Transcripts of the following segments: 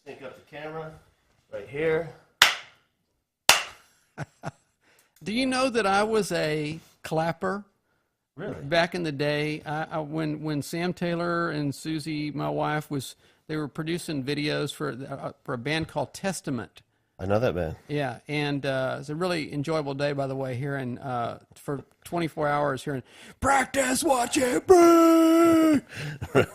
Sync up the camera right here. Do you know that I was a clapper? Really? Back in the day, when Sam Taylor and Susie, my wife, they were producing videos for a band called Testament. I know that band. Yeah, and it's a really enjoyable day, by the way, here in for 24 hours here in practice what you bring.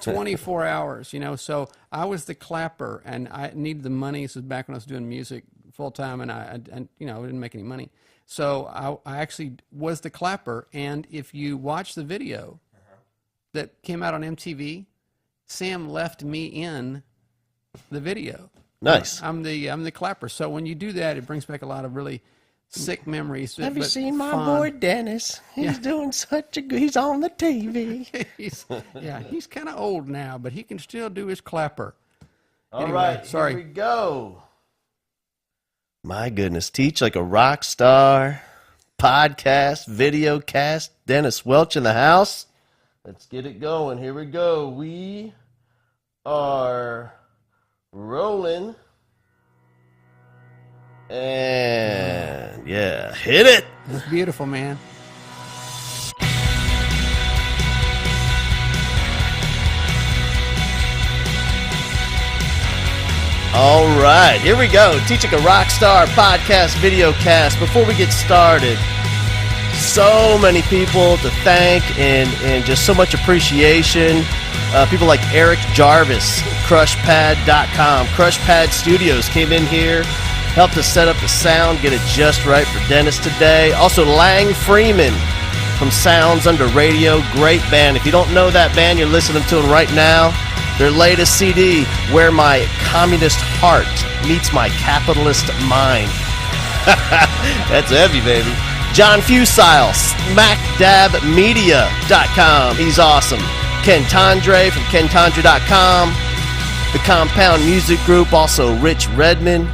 24 hours, you know. So I was the clapper, and I needed the money. This was back when I was doing music full time, and I didn't make any money. So I actually was the clapper, and if you watch the video that came out on MTV, Sam left me in the video. Nice. I'm the clapper. So when you do that, it brings back a lot of really sick memories. Have you seen my fun. boy Dennis? He's doing such a good. He's on the TV. he's kind of old now, but he can still do his clapper. All right, sorry. Here we go. My goodness, teach like a rock star. Podcast, video cast. Dennis Welch in the house. Let's get it going. Here we go. We are rolling. And yeah, hit it. It's beautiful, man. All right, here we go. Teaching a Rockstar podcast, video cast. Before we get started, so many people to thank and just so much appreciation. People like Eric Jarvis, crushpad.com. Crushpad Studios came in here, helped us set up the sound, get it just right for Dennis today. Also, Lang Freeman from Sounds Under Radio. Great band. If you don't know that band, you're listening to them right now. Their latest CD, Where My Communist Heart Meets My Capitalist Mind. That's heavy, baby. John Fusile, SmackDabMedia.com. He's awesome. Ken Tondre from KenTondre.com. The Compound Music Group, also Rich Redmond.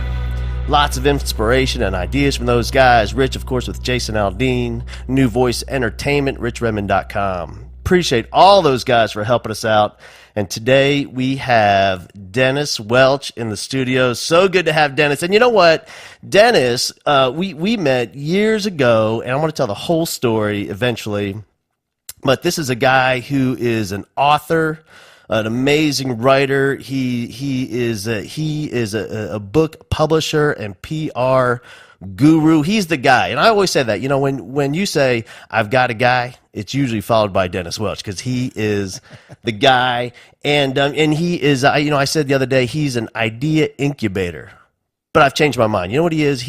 Lots of inspiration and ideas from those guys. Rich, of course, with Jason Aldean. New Voice Entertainment, RichRedmond.com. Appreciate all those guys for helping us out. And today we have Dennis Welch in the studio. So good to have Dennis. And you know what? Dennis, we met years ago, and I want to tell the whole story eventually. But this is a guy who is an author, an amazing writer. He is a book publisher and PR guru. He's the guy. And I always say that, you know, when you say, I've got a guy, it's usually followed by Dennis Welch, because he is the guy. And he is, I said the other day, he's an idea incubator. But I've changed my mind. You know what he is?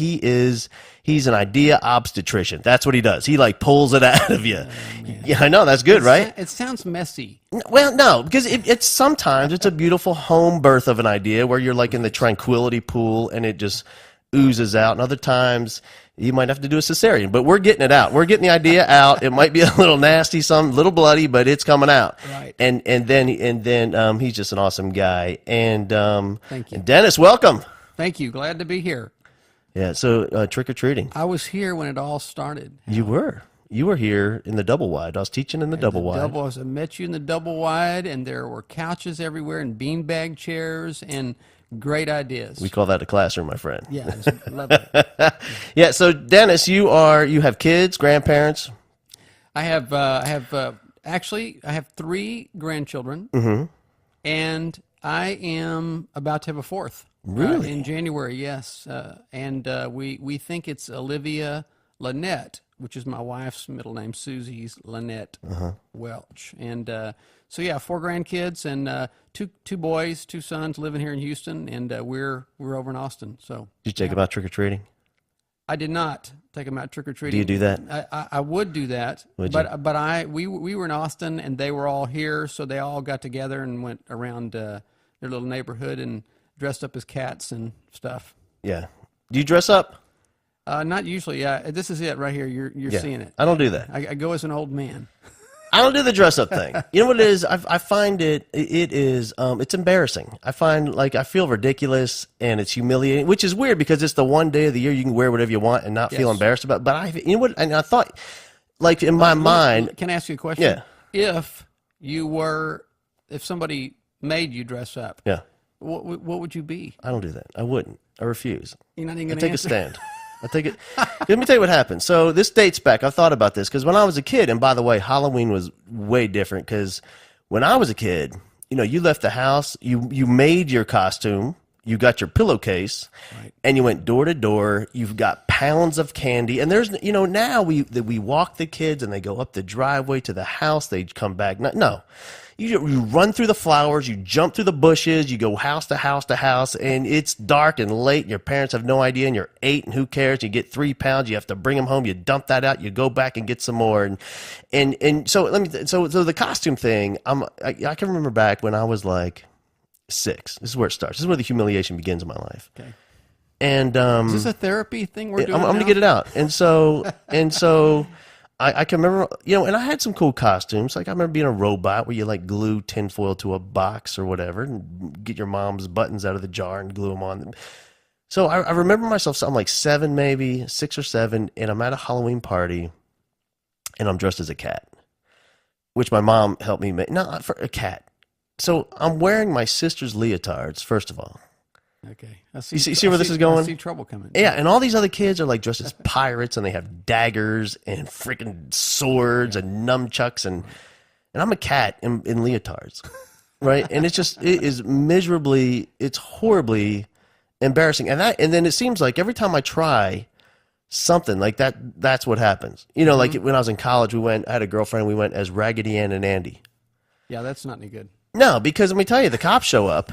He's an idea obstetrician. That's what he does. He like pulls it out of you. Yeah, I know. That's good, right? It sounds messy. Well, no, because it's sometimes it's a beautiful home birth of an idea where you're like in the tranquility pool and it just oozes out. And other times you might have to do a cesarean, but we're getting it out. We're getting the idea out. It might be a little nasty, some little bloody, but it's coming out. Right. And then he's just an awesome guy. And thank you. And Dennis, welcome. Thank you. Glad to be here. Yeah. So trick or treating. I was here when it all started. You were here in the double wide. I was teaching in the double wide. I met you in the double wide, and there were couches everywhere and beanbag chairs and great ideas. We call that a classroom, my friend. Yeah, it's lovely. Yeah. So Dennis, you have kids, grandparents. I have actually 3 grandchildren, and I am about to have a 4th. Really? In January, yes. And we think it's Olivia Lynette, which is my wife's middle name. Susie's Lynette Welch. And so yeah, 4 grandkids and two boys, 2 sons living here in Houston, and we're over in Austin. So Did you take them out trick or treating? I did not take them out trick or treating. Do you do that? I would do that, but we were in Austin and they were all here, so they all got together and went around their little neighborhood and dressed up as cats and stuff. Yeah. Do you dress up? Not usually. Yeah, this is it right here. You're seeing it. I don't do that. I go as an old man. I don't do the dress up thing. You know what it is? I find it's embarrassing. I find like I feel ridiculous and it's humiliating, which is weird because it's the one day of the year you can wear whatever you want and not feel embarrassed about it. But you know what? And I thought, like in my mind, can I ask you a question? Yeah. If somebody made you dress up, yeah. What would you be? I don't do that. I wouldn't. I refuse. You're not even I going to take a answer? stand. I take it. Let me tell you what happened. So this dates back. I've thought about this because when I was a kid, and by the way, Halloween was way different because when I was a kid, you left the house, you made your costume, you got your pillowcase, Right. and you went door to door. You've got pounds of candy, and there's now we walk the kids and they go up the driveway to the house. They come back. No. You run through the flowers, you jump through the bushes, you go house to house to house, and it's dark and late, and your parents have no idea, and you're 8, and who cares? You get 3 pounds, you have to bring them home, you dump that out, you go back and get some more, and so so the costume thing, I can remember back when I was like 6. This is where it starts. This is where the humiliation begins in my life. Okay. And Is this a therapy thing we're doing? I'm going to get it out, and so. I can remember, and I had some cool costumes. Like I remember being a robot where you like glue tinfoil to a box or whatever and get your mom's buttons out of the jar and glue them on. So I remember myself, so I'm like 7, maybe 6 or 7, and I'm at a Halloween party and I'm dressed as a cat, which my mom helped me make. No, for a cat. So I'm wearing my sister's leotards, first of all. Okay. You see where this is going? I see trouble coming. Yeah, and all these other kids are like dressed as pirates, and they have daggers and freaking swords and nunchucks, and I'm a cat in leotards, right? And it is it's horribly embarrassing, and then it seems like every time I try something like that, that's what happens. Like when I was in college, I had a girlfriend, we went as Raggedy Ann and Andy. Yeah, that's not any good. No, because let me tell you, the cops show up.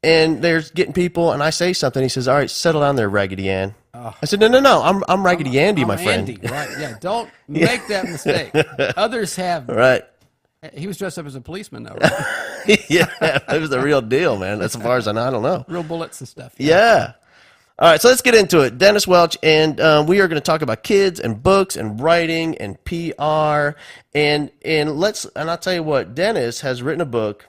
And they're getting people, and I say something. He says, "All right, settle down there, Raggedy Ann." Oh. I said, "No, I'm Raggedy Andy, my friend." Andy, right? Yeah, don't make that mistake. Others have. Right? He was dressed up as a policeman, though. Right? Yeah, it was the real deal, man. As far as I know, I don't know. Real bullets and stuff. Yeah. All right, so let's get into it. Dennis Welch, and we are going to talk about kids and books and writing and PR, and I'll tell you what, Dennis has written a book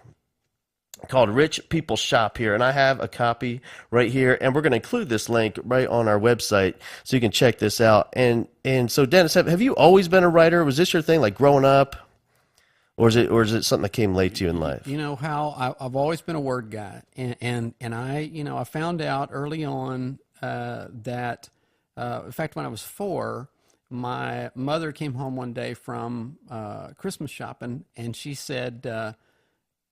called Rich People Shop here, and I have a copy right here, and we're going to include this link right on our website so you can check this out. And so Dennis, have you always been a writer? Was this your thing, like growing up, or is it something that came late to you in life? You know how I've always been a word guy, and I found out early on that in fact when I was 4, my mother came home one day from Christmas shopping, and she said.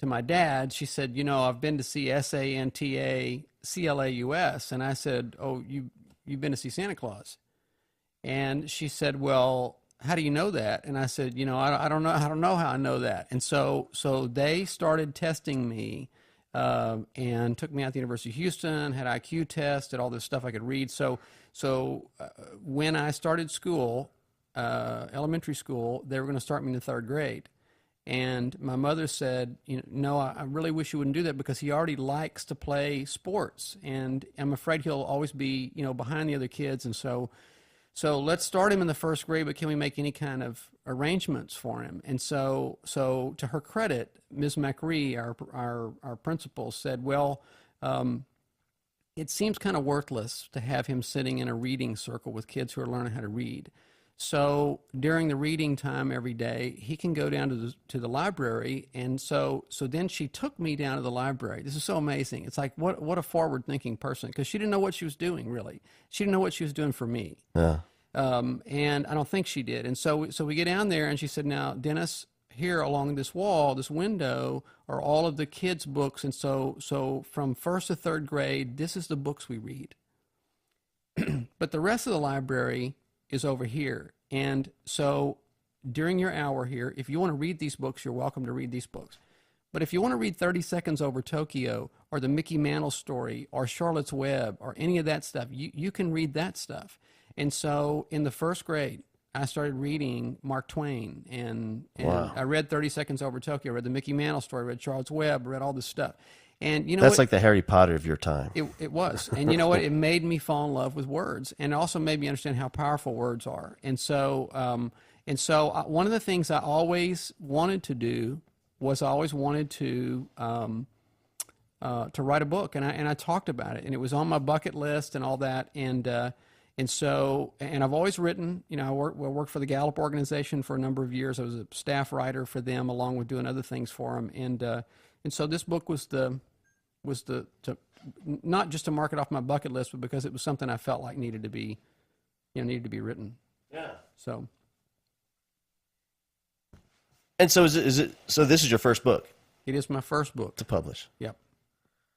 To my dad, she said, I've been to see Santa Claus, and I said, oh, you've been to see Santa Claus, and she said, well, how do you know that? And I said, I don't know how I know that, and so they started testing me, and took me out to the University of Houston, had IQ tests, did all this stuff I could read. So when I started school, elementary school, they were going to start me in the 3rd grade. And my mother said, no, I really wish you wouldn't do that because he already likes to play sports. And I'm afraid he'll always be, behind the other kids. And so let's start him in the 1st grade, but can we make any kind of arrangements for him? And so to her credit, Ms. McRee, our principal, said, well, it seems kind of worthless to have him sitting in a reading circle with kids who are learning how to read. So during the reading time every day, he can go down to the library, and so then she took me down to the library. This is so amazing. It's like what a forward-thinking person, because she didn't know what she was doing, really. She didn't know what she was doing for me. Yeah. And I don't think she did. And so we get down there, and she said, now, Dennis, here along this wall, this window, are all of the kids' books, and so from 1st to 3rd grade, this is the books we read. But the rest of the library is over here. And so during your hour here, if you want to read these books, you're welcome to read these books. But if you want to read 30 Seconds Over Tokyo or the Mickey Mantle story or Charlotte's Web or any of that stuff, you can read that stuff. And so in the 1st grade, I started reading Mark Twain, and Wow. I read 30 Seconds Over Tokyo, I read the Mickey Mantle story, I read Charlotte's Web, I read all this stuff. And That's like the Harry Potter of your time. It was. And you know what? It made me fall in love with words, and it also made me understand how powerful words are. And so one of the things I always wanted to do was I always wanted to write a book, and I talked about it, and it was on my bucket list and all that. And I've always written. I worked for the Gallup organization for a number of years. I was a staff writer for them, along with doing other things for them. And so this book was the was not just to mark it off my bucket list, but because it was something I felt like needed to be written. Yeah. So. And so so this is your first book It is my first book to publish. Yep.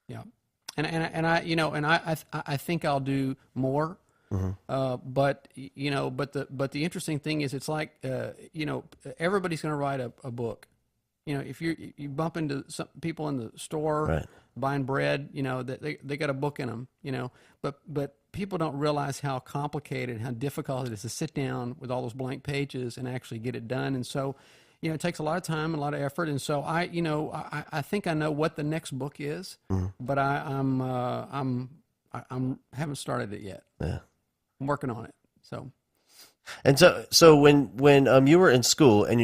Yep. And I think I'll do more. But the interesting thing is, it's like, everybody's going to write a book. If you bump into some people in the store, Right. buying bread, they got a book in them, but people don't realize how complicated, how difficult it is to sit down with all those blank pages and actually get it done. And so, it takes a lot of time and a lot of effort. And so I think I know what the next book is, but I haven't started it yet. Yeah. I'm working on it. So. And so when you were in school and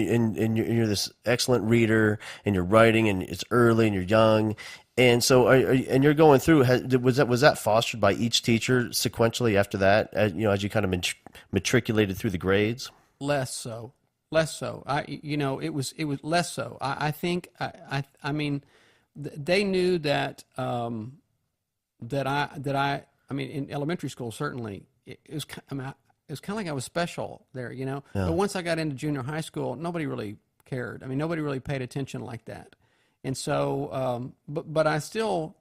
you're this excellent reader and you're writing and it's early and you're young, and so and you're going through, was that fostered by each teacher sequentially after that, as you kind of matriculated through the grades? Less so. It was less so. I think I mean, they knew that in elementary school, certainly it was kind of like I was special there, Yeah. But once I got into junior high school, nobody really cared. I mean, nobody really paid attention like that. And so, but I still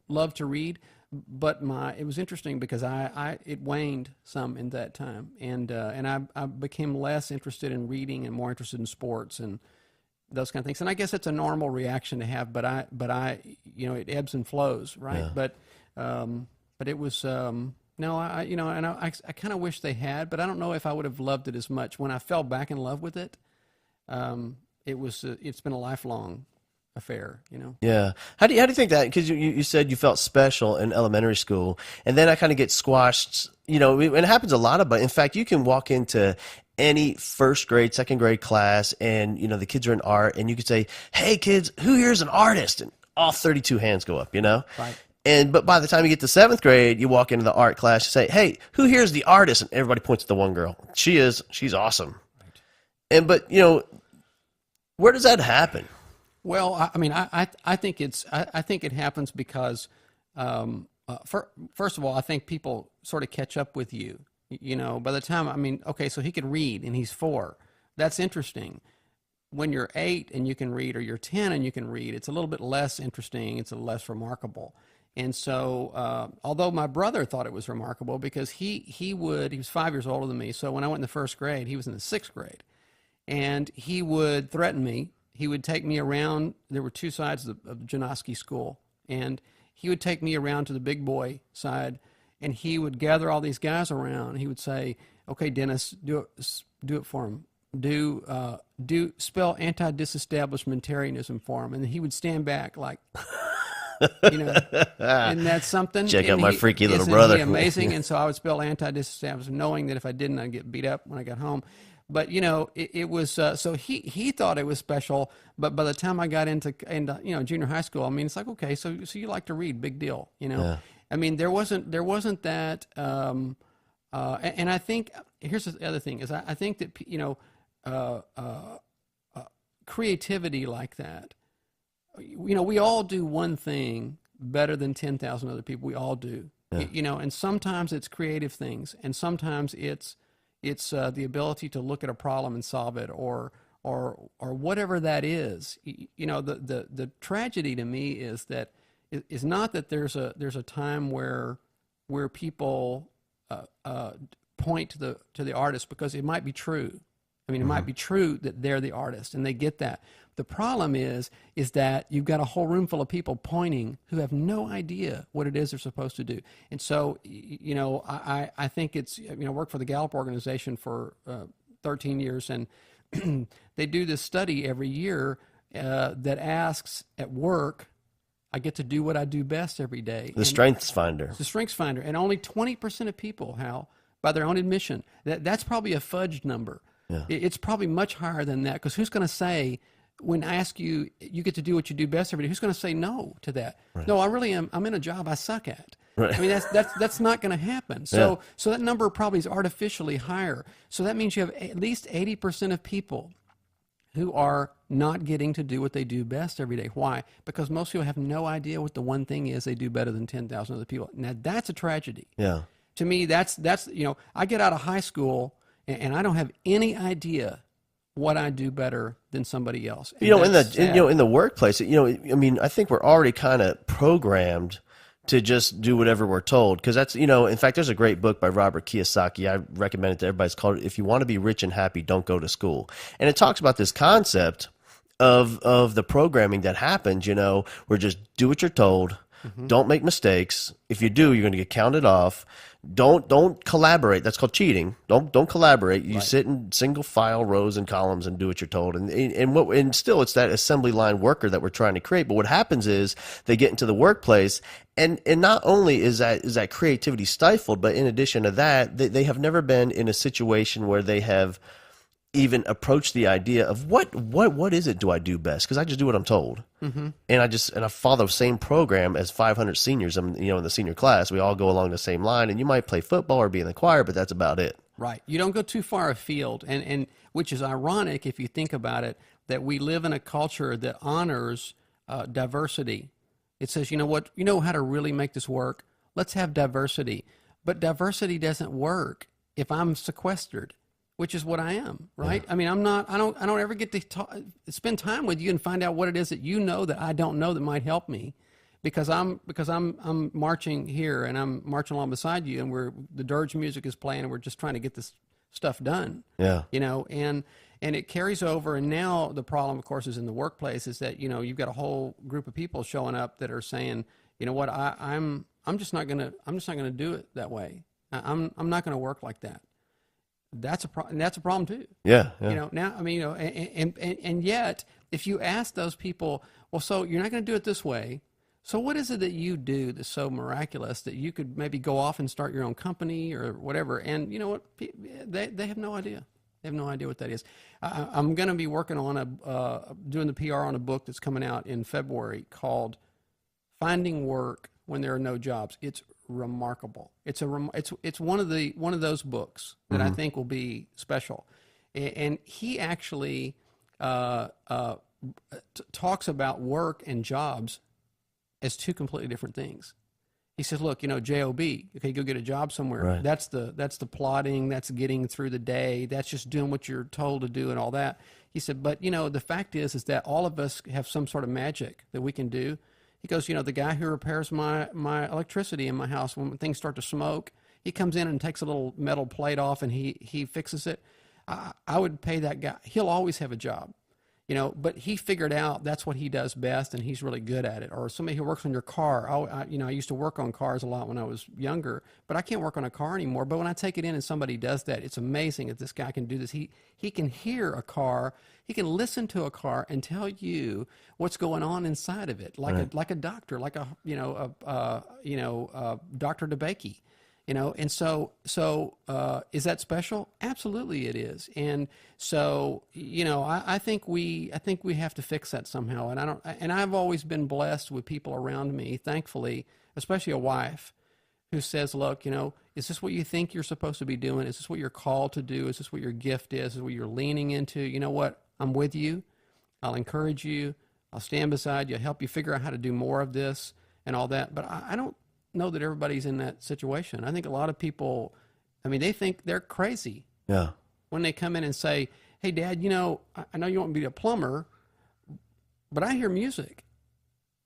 love to read. But it was interesting because it waned some in that time, and I became less interested in reading and more interested in sports and those kind of things. And I guess it's a normal reaction to have, but it ebbs and flows, right? Yeah. But it was no, I kind of wish they had, but I don't know if I would have loved it as much. When I fell back in love with it, it's been a lifelong affair, Yeah. How do you think that? Because you said you felt special in elementary school, and then I kind of get squashed. And it happens a lot. But in fact, you can walk into any first grade, second grade class, and the kids are in art, and you could say, "Hey, kids, who here is an artist?" And all 32 hands go up. Right. But by the time you get to seventh grade, you walk into the art class, you say, "Hey, who here is the artist?" And everybody points at the one girl. She's awesome. Right. But where does that happen? Well, I think it happens because, first of all, I think people sort of catch up with you. By the time, okay, so he can read and he's 4. That's interesting. When you're 8 and you can read, or you're 10 and you can read, it's a little bit less interesting. It's a less remarkable. And so, although my brother thought it was remarkable because he was 5 years older than me. So when I went in the first grade, he was in the 6th grade, and he would threaten me. He would take me around. There were 2 sides of the Janoski school, and he would take me around to the big boy side, and he would gather all these guys around. He would say, "Okay, Dennis, do it for him. Spell anti-disestablishmentarianism for him." And he would stand back like, and that's something. Check out my freaky little isn't brother. He amazing? And so I would spell anti-disestablishment, knowing that if I didn't, I'd get beat up when I got home. But it was so he thought it was special. But by the time I got into junior high school, it's like, okay, so you like to read, big deal, Yeah. there wasn't that. And I think here's the other thing is I think that creativity like that. We all do one thing better than 10,000 other people. We all do. Yeah. And sometimes it's creative things, and sometimes it's the ability to look at a problem and solve it, or whatever that is. The tragedy to me is that is not that there's a time where people point to the artist, because it might be true. It might be true that they're the artist and they get that. The problem is that you've got a whole room full of people pointing who have no idea what it is they're supposed to do. And so, I think it's, I worked for the Gallup organization for 13 years, and they do this study every year that asks, at work, I get to do what I do best every day. The Strengths Finder. It's the Strengths Finder. And only 20% of people, Hal, by their own admission, that's probably a fudged number. Yeah. It's probably much higher than that, because who's going to say, when I ask you, you get to do what you do best every day, who's going to say no to that? Right. No, I really am. I'm in a job I suck at. Right. That's not going to happen. So that number probably is artificially higher. So that means you have at least 80% of people who are not getting to do what they do best every day. Why? Because most people have no idea what the one thing is they do better than 10,000 other people. Now, that's a tragedy. Yeah. To me, that's I get out of high school and I don't have any idea what I do better than somebody else. And in the workplace, I mean, I think we're already kind of programmed to just do whatever we're told. Because that's, in fact, there's a great book by Robert Kiyosaki. I recommend it to everybody. It's called If You Want to Be Rich and Happy, Don't Go to School. And it talks about this concept of the programming that happens, where just do what you're told. Mm-hmm. Don't make mistakes. If you do, you're going to get counted off. Don't collaborate. That's called cheating. Don't collaborate. You sit in single file rows and columns and do what you're told. And still, it's that assembly line worker that we're trying to create. But what happens is they get into the workplace, and not only is that creativity stifled, but in addition to that, they have never been in a situation where they have even approach the idea of what is it do I do best? Because I just do what I'm told. Mm-hmm. And I follow the same program as 500 seniors. In the senior class, we all go along the same line, and you might play football or be in the choir, but that's about it. Right. You don't go too far afield, and which is ironic if you think about it, that we live in a culture that honors diversity. It says, you know what, how to really make this work? Let's have diversity. But diversity doesn't work if I'm sequestered, which is what I am, right? Yeah. I mean, I don't ever get to spend time with you and find out what it is that that I don't know that might help me, because I'm marching here and I'm marching along beside you, and the dirge music is playing and we're just trying to get this stuff done. Yeah. And it carries over. And now the problem, of course, is in the workplace is that, you've got a whole group of people showing up that are saying, you know what, I'm just not gonna do it that way. I'm not gonna work like that. That's a problem too. Yeah. Now, I mean, and yet, if you ask those people, well, so you're not going to do it this way. So what is it that you do that's so miraculous that you could maybe go off and start your own company or whatever? And you know what? They have no idea. They have no idea what that is. I'm going to be working on doing the PR on a book that's coming out in February called Finding Work When There Are No Jobs. It's remarkable. It's one of those books that I think will be special. And he actually talks about work and jobs as two completely different things. He says, look, J-O-B, okay, go get a job somewhere. Right. That's the plotting, that's getting through the day, that's just doing what you're told to do and all that. He said, but the fact is that all of us have some sort of magic that we can do. He goes, the guy who repairs my electricity in my house when things start to smoke, he comes in and takes a little metal plate off and he fixes it. I would pay that guy. He'll always have a job, but he figured out that's what he does best and he's really good at it. Or somebody who works on your car. I used to work on cars a lot when I was younger, but I can't work on a car anymore. But when I take it in and somebody does that, it's amazing that this guy can do this. He can hear a car. He can listen to a car and tell you what's going on inside of it, like a doctor, like Dr. DeBakey, And so is that special? Absolutely, it is. And so I think we have to fix that somehow. And I've always been blessed with people around me, thankfully, especially a wife who says, look, is this what you think you're supposed to be doing? Is this what you're called to do? Is this what your gift is? Is this what you're leaning into? You know what? I'm with you. I'll encourage you. I'll stand beside you. I'll help you figure out how to do more of this and all that. But I don't know that everybody's in that situation. I think a lot of people, they think they're crazy. Yeah. When they come in and say, hey, Dad, I know you want me to be a plumber, but I hear music.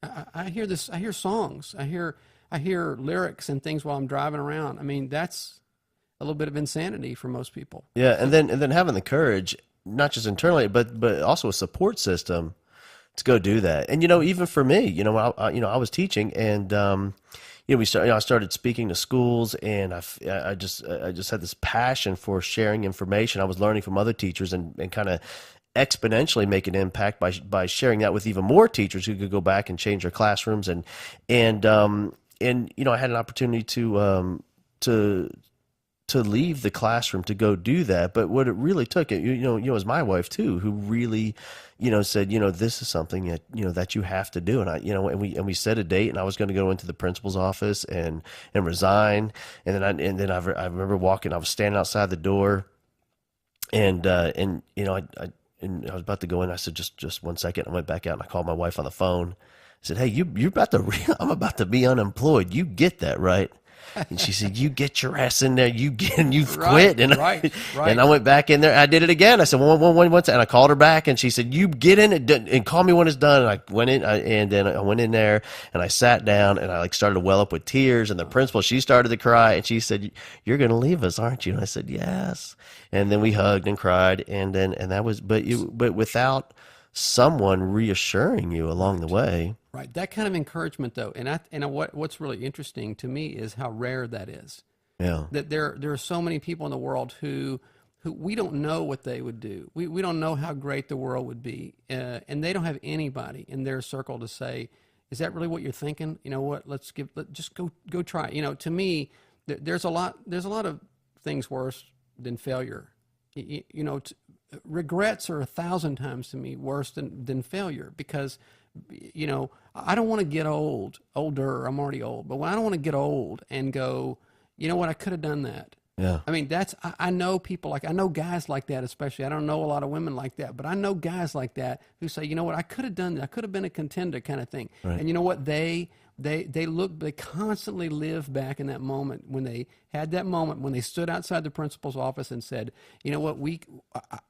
I hear this. I hear songs. I hear lyrics and things while I'm driving around. That's a little bit of insanity for most people. Yeah, and then having the courage, not just internally, but also a support system to go do that. And even for me, I was teaching, and I started speaking to schools, and I just had this passion for sharing information. I was learning from other teachers and kind of exponentially make an impact by sharing that with even more teachers who could go back and change their classrooms. And I had an opportunity to leave the classroom to go do that. But what it really took, it was my wife too, who really, said, this is something that, that you have to do. And we set a date, and I was going to go into the principal's office and resign. And then I remember walking, I was standing outside the door, and I and I was about to go in. I said, just 1 second. I went back out and I called my wife on the phone. I said, hey, you're about to, I'm about to be unemployed. You get that, right? And she said, you get your ass in there. You quit. And, right. and I went back in there. I did it again. I said, one second. And I called her back and she said, you get in it and call me when it's done. And I went in and then I went in there and I sat down and I like started to well up with tears. And the principal, she started to cry and she said, you're going to leave us, aren't you? And I said, yes. And then we hugged and cried. And that was, but without someone reassuring you along the way. Right. That kind of encouragement, though, and what's really interesting to me is how rare that is. Yeah. That there are so many people in the world who we don't know what they would do. We don't know how great the world would be, and they don't have anybody in their circle to say, "Is that really what you're thinking? You know what? Just go try it." You know, to me, there's a lot of things worse than failure. You know, regrets are 1,000 times to me worse than failure, because, you know, I don't want to get older. I'm already old, but I don't want to get old and go, you know what, I could have done that. Yeah. I mean, I know people I know guys like that, especially. I don't know a lot of women like that, but I know guys like that who say, you know what, I could have done that. I could have been a contender, kind of thing. Right. And you know what, they constantly live back in that moment when they had that moment when they stood outside the principal's office and said, you know what,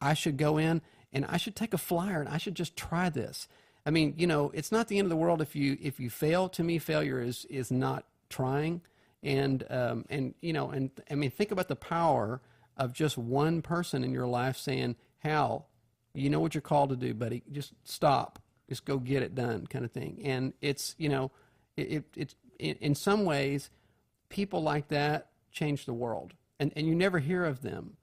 I should go in and I should take a flyer and I should just try this. I mean, you know, it's not the end of the world if you fail. To me, failure is not trying. And you know, and I mean, think about the power of just one person in your life saying, Hal, you know what you're called to do, buddy. Just stop. Just go get it done, kind of thing. And it's, you know, it's in some ways, people like that change the world. And you never hear of them,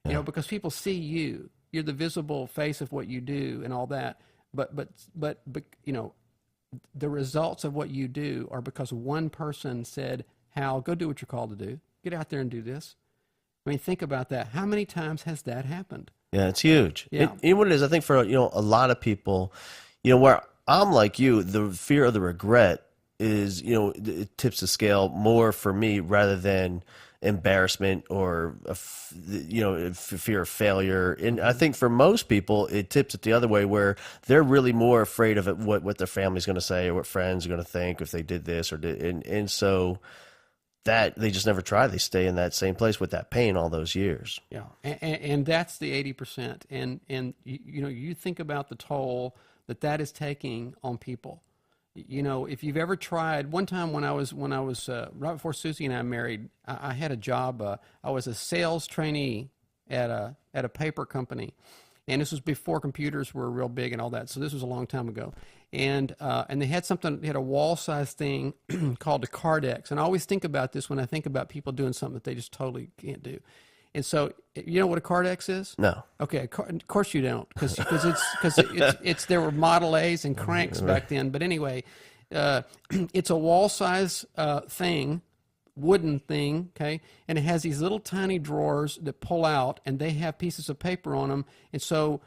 you know, because people see you. You're the visible face of what you do and all that. But you know, the results of what you do are because one person said, Hal, go do what you're called to do. Get out there and do this. I mean, think about that. How many times has that happened? Yeah, it's huge. Yeah. You know what it is? I think for, you know, a lot of people, you know, where I'm like you, the fear of the regret is, you know, it tips the scale more for me rather than embarrassment or, you know, fear of failure. And I think for most people, it tips it the other way, where they're really more afraid of what their family's going to say or what friends are going to think if they did this or did. And so that they just never try. They stay in that same place with that pain all those years. Yeah. And that's the 80%. And you know, you think about the toll that is taking on people. You know, if you've ever tried, one time when I was right before Susie and I married, I had a job. I was a sales trainee at a paper company, and this was before computers were real big and all that. So this was a long time ago, and they had a wall-sized thing called a Cardex. And I always think about this when I think about people doing something that they just totally can't do. And so, you know what a Cardex is? No. Okay, of course you don't, because it's there were Model A's and cranks back then. But anyway, it's a wall size thing, wooden thing, okay, and it has these little tiny drawers that pull out, and they have pieces of paper on them. And so,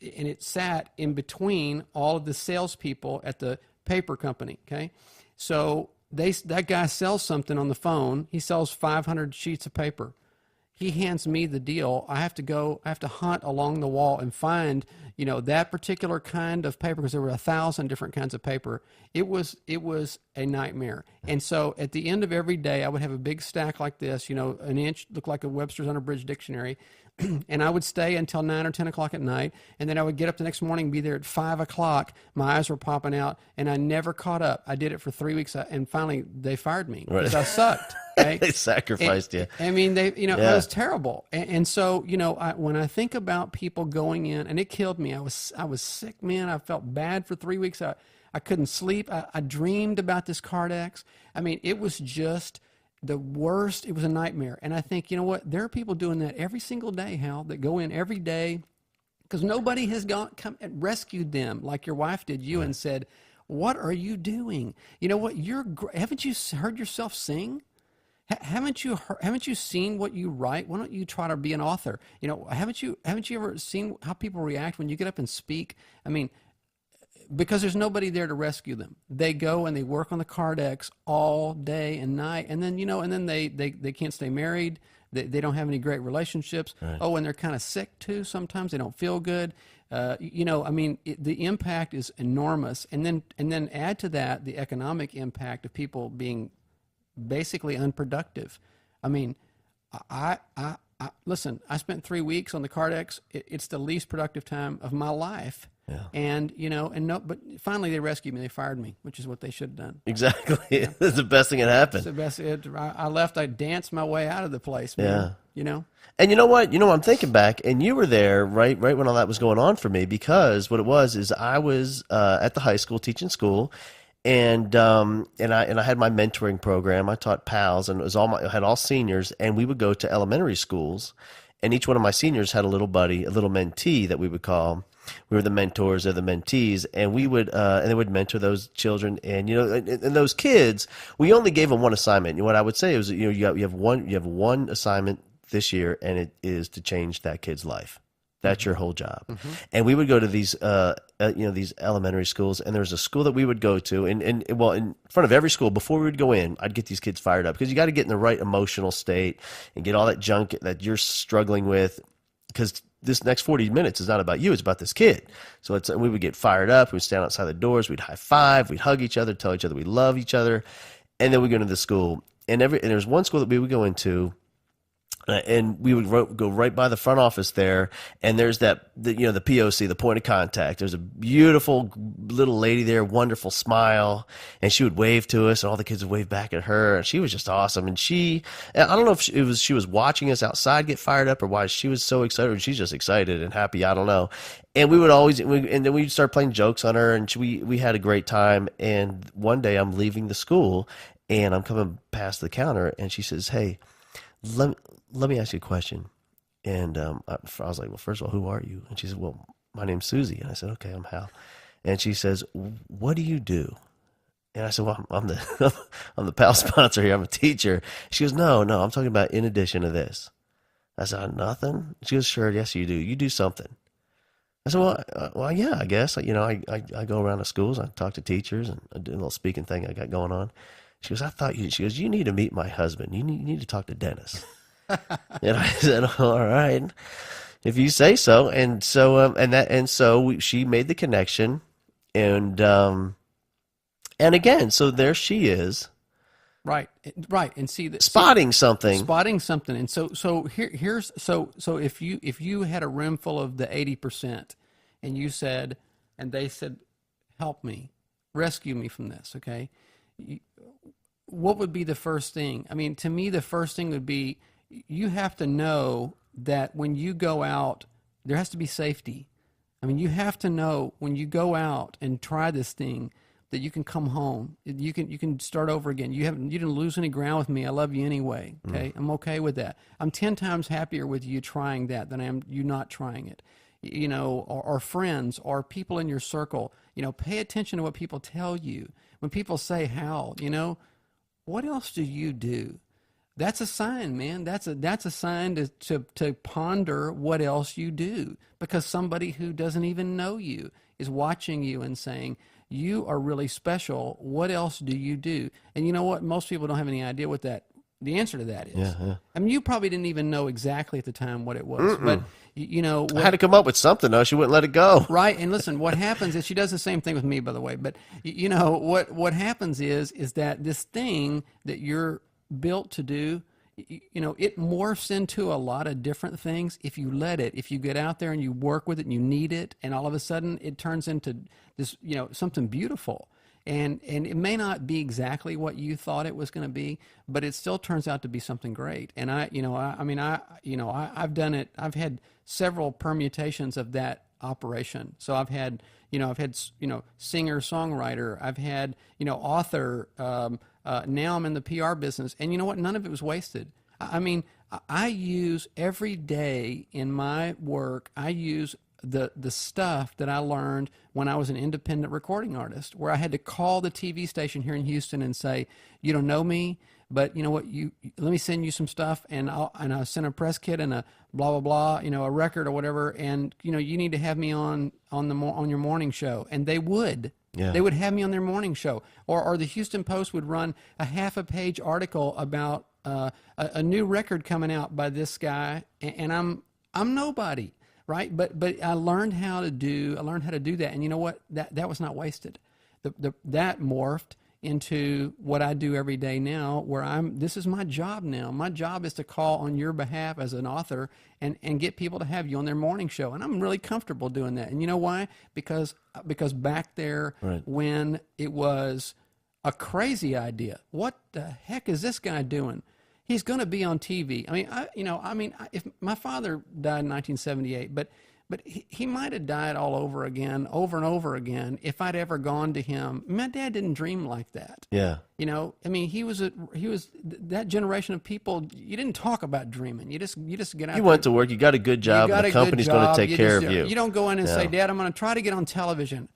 it sat in between all of the salespeople at the paper company, okay. So that guy sells something on the phone. He sells 500 sheets of paper. He hands me the deal. I have to hunt along the wall and find, you know, that particular kind of paper, because there were 1,000 different kinds of paper. It was a nightmare. And so at the end of every day, I would have a big stack like this, you know, an inch, looked like a Webster's Unabridged dictionary. And I would stay until 9 or 10 o'clock at night. And then I would get up the next morning, be there at 5 o'clock. My eyes were popping out, and I never caught up. I did it for 3 weeks, and finally they fired me because I sucked. Okay? They sacrificed you. I mean, it was terrible. And so, you know, when I think about people going in, and it killed me. I was sick, man. I felt bad for 3 weeks. I couldn't sleep. I dreamed about this Cardex. I mean, it was just the worst. It was a nightmare. And I think, you know what? There are people doing that every single day, Hal, that go in every day because nobody has come and rescued them like your wife did you and said, what are you doing? You know what? Haven't you heard yourself sing? Haven't you seen what you write? Why don't you try to be an author? You know, haven't you ever seen how people react when you get up and speak? I mean, because there's nobody there to rescue them. They go and they work on the Cardex all day and night, and then, you know, and then they can't stay married. They don't have any great relationships. Right. Oh, and they're kind of sick too. Sometimes they don't feel good. I mean, the impact is enormous. And then add to that the economic impact of people being basically unproductive. I mean, I listen, I spent 3 weeks on the Cardex. It's the least productive time of my life. Yeah. And, but finally they rescued me. They fired me, which is what they should have done. Exactly. Yeah. It's the best thing that happened. It's the best. I left. I danced my way out of the place, man. Yeah. And you know what? I'm thinking back, and you were there right when all that was going on for me, because what it was is I was at the high school teaching school, and I had my mentoring program. I taught PALS, and it was I had all seniors, and we would go to elementary schools, and each one of my seniors had a little buddy, a little mentee that we would call. We were the mentors or the mentees, and we would and they would mentor those children. And and those kids, we only gave them one assignment. What I would say is, you have one assignment this year, and it is to change that kid's life. That's your whole job. Mm-hmm. And we would go to these these elementary schools, and there was a school that we would go to, and in front of every school before we would go in, I'd get these kids fired up, because you got to get in the right emotional state and get all that junk that you're struggling with, because this next 40 minutes is not about you, it's about this kid. So we would get fired up, we'd stand outside the doors, we'd high five, we'd hug each other, tell each other we love each other, and then we'd go into the school. And there's one school that we would go into, and we would go right by the front office there, and there's the POC, the point of contact. There's a beautiful little lady there, wonderful smile, and she would wave to us, and all the kids would wave back at her, and she was just awesome. And I don't know if she was watching us outside get fired up, or why she was so excited, or she's just excited and happy, I don't know. And we would and then we'd start playing jokes on her, and we had a great time. And one day I'm leaving the school, and I'm coming past the counter, and she says, "Hey, let me ask you a question." And I was like, "Well, first of all, who are you?" And she said, "Well, my name's Susie." And I said, "Okay, I'm Hal." And she says, "What do you do?" And I said, "Well, I'm the PAL sponsor here. I'm a teacher." She goes, No, I'm talking about in addition to this." I said, "Nothing?" She goes, "Sure, yes, you do. You do something." I said, well, yeah, I guess. I go around to schools, I talk to teachers, and I do a little speaking thing I got going on. She goes, she goes, "You need to meet my husband. You need to talk to Dennis." And I said, "All right, if you say so." And so she made the connection, and again, so there she is, right, and spotting something. And so here's if you had a room full of the 80%, and they said, "Help me, rescue me from this," okay, what would be the first thing? I mean, to me, the first thing would be, you have to know that when you go out, there has to be safety. I mean, you have to know when you go out and try this thing that you can come home. You can start over again. You didn't lose any ground with me. I love you anyway. Okay, I'm okay with that. I'm 10 times happier with you trying that than I am you not trying it. Or friends or people in your circle. Pay attention to what people tell you. When people say, "Hal, what else do you do?" That's a sign, man. That's a sign to ponder what else you do, because somebody who doesn't even know you is watching you and saying, "You are really special. What else do you do?" And you know what? Most people don't have any idea what the answer to that is. Yeah. I mean, you probably didn't even know exactly at the time what it was. Mm-mm. But I had to come up with something, though. She wouldn't let it go. Right. And listen, what happens is, she does the same thing with me, by the way. But what happens is that this thing that you're built to do, it morphs into a lot of different things if you let it. If you get out there and you work with it and you need it, and all of a sudden it turns into this, something beautiful. And it may not be exactly what you thought it was going to be, but it still turns out to be something great. And I've done it. I've had several permutations of that operation. So I've had singer, songwriter. I've had, author. Now I'm in the PR business, and you know what? None of it was wasted. I mean, I use every day in my work, I use the stuff that I learned when I was an independent recording artist, where I had to call the TV station here in Houston and say, "You don't know me, but you know what? Let me send you some stuff, and I'll send a press kit and a blah blah blah, a record or whatever, and you need to have me on your morning show," and they would. Yeah. They would have me on their morning show, or the Houston Post would run a half a page article about a new record coming out by this guy, and I'm nobody, right? But I learned how to do that, and you know what? That was not wasted. That morphed into what I do every day now, where this is my job now. My job is to call on your behalf as an author and get people to have you on their morning show. And I'm really comfortable doing that. And you know why? Because back there, right, when it was a crazy idea, what the heck is this guy doing? He's going to be on TV. If my father died in 1978, but he might have died over and over again, if I'd ever gone to him. My dad didn't dream like that. Yeah. He was that generation of people. You didn't talk about dreaming. You just get out. You went to work. You got a good job. And the company's going to take care of you. You don't go in and say, "Dad, I'm going to try to get on television."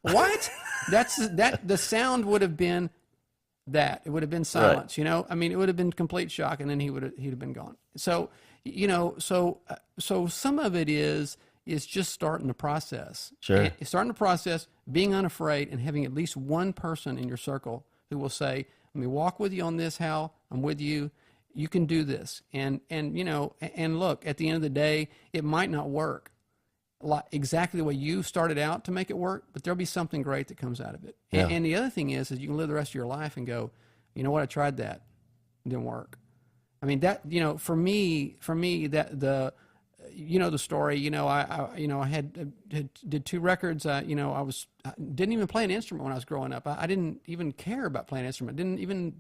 What? The sound would have been that. It would have been silence. Right. It would have been complete shock, and then he'd have been gone. So. So some of it is just starting the process. Sure. Starting the process, being unafraid, and having at least one person in your circle who will say, "Let me walk with you on this, Hal. I'm with you. You can do this." And look, at the end of the day, it might not work exactly the way you started out to make it work, but there'll be something great that comes out of it. Yeah. And the other thing is you can live the rest of your life and go, "You know what? I tried that. It didn't work." For me, that the story. I did 2 records. I didn't even play an instrument when I was growing up. I didn't even care about playing an instrument. Didn't even,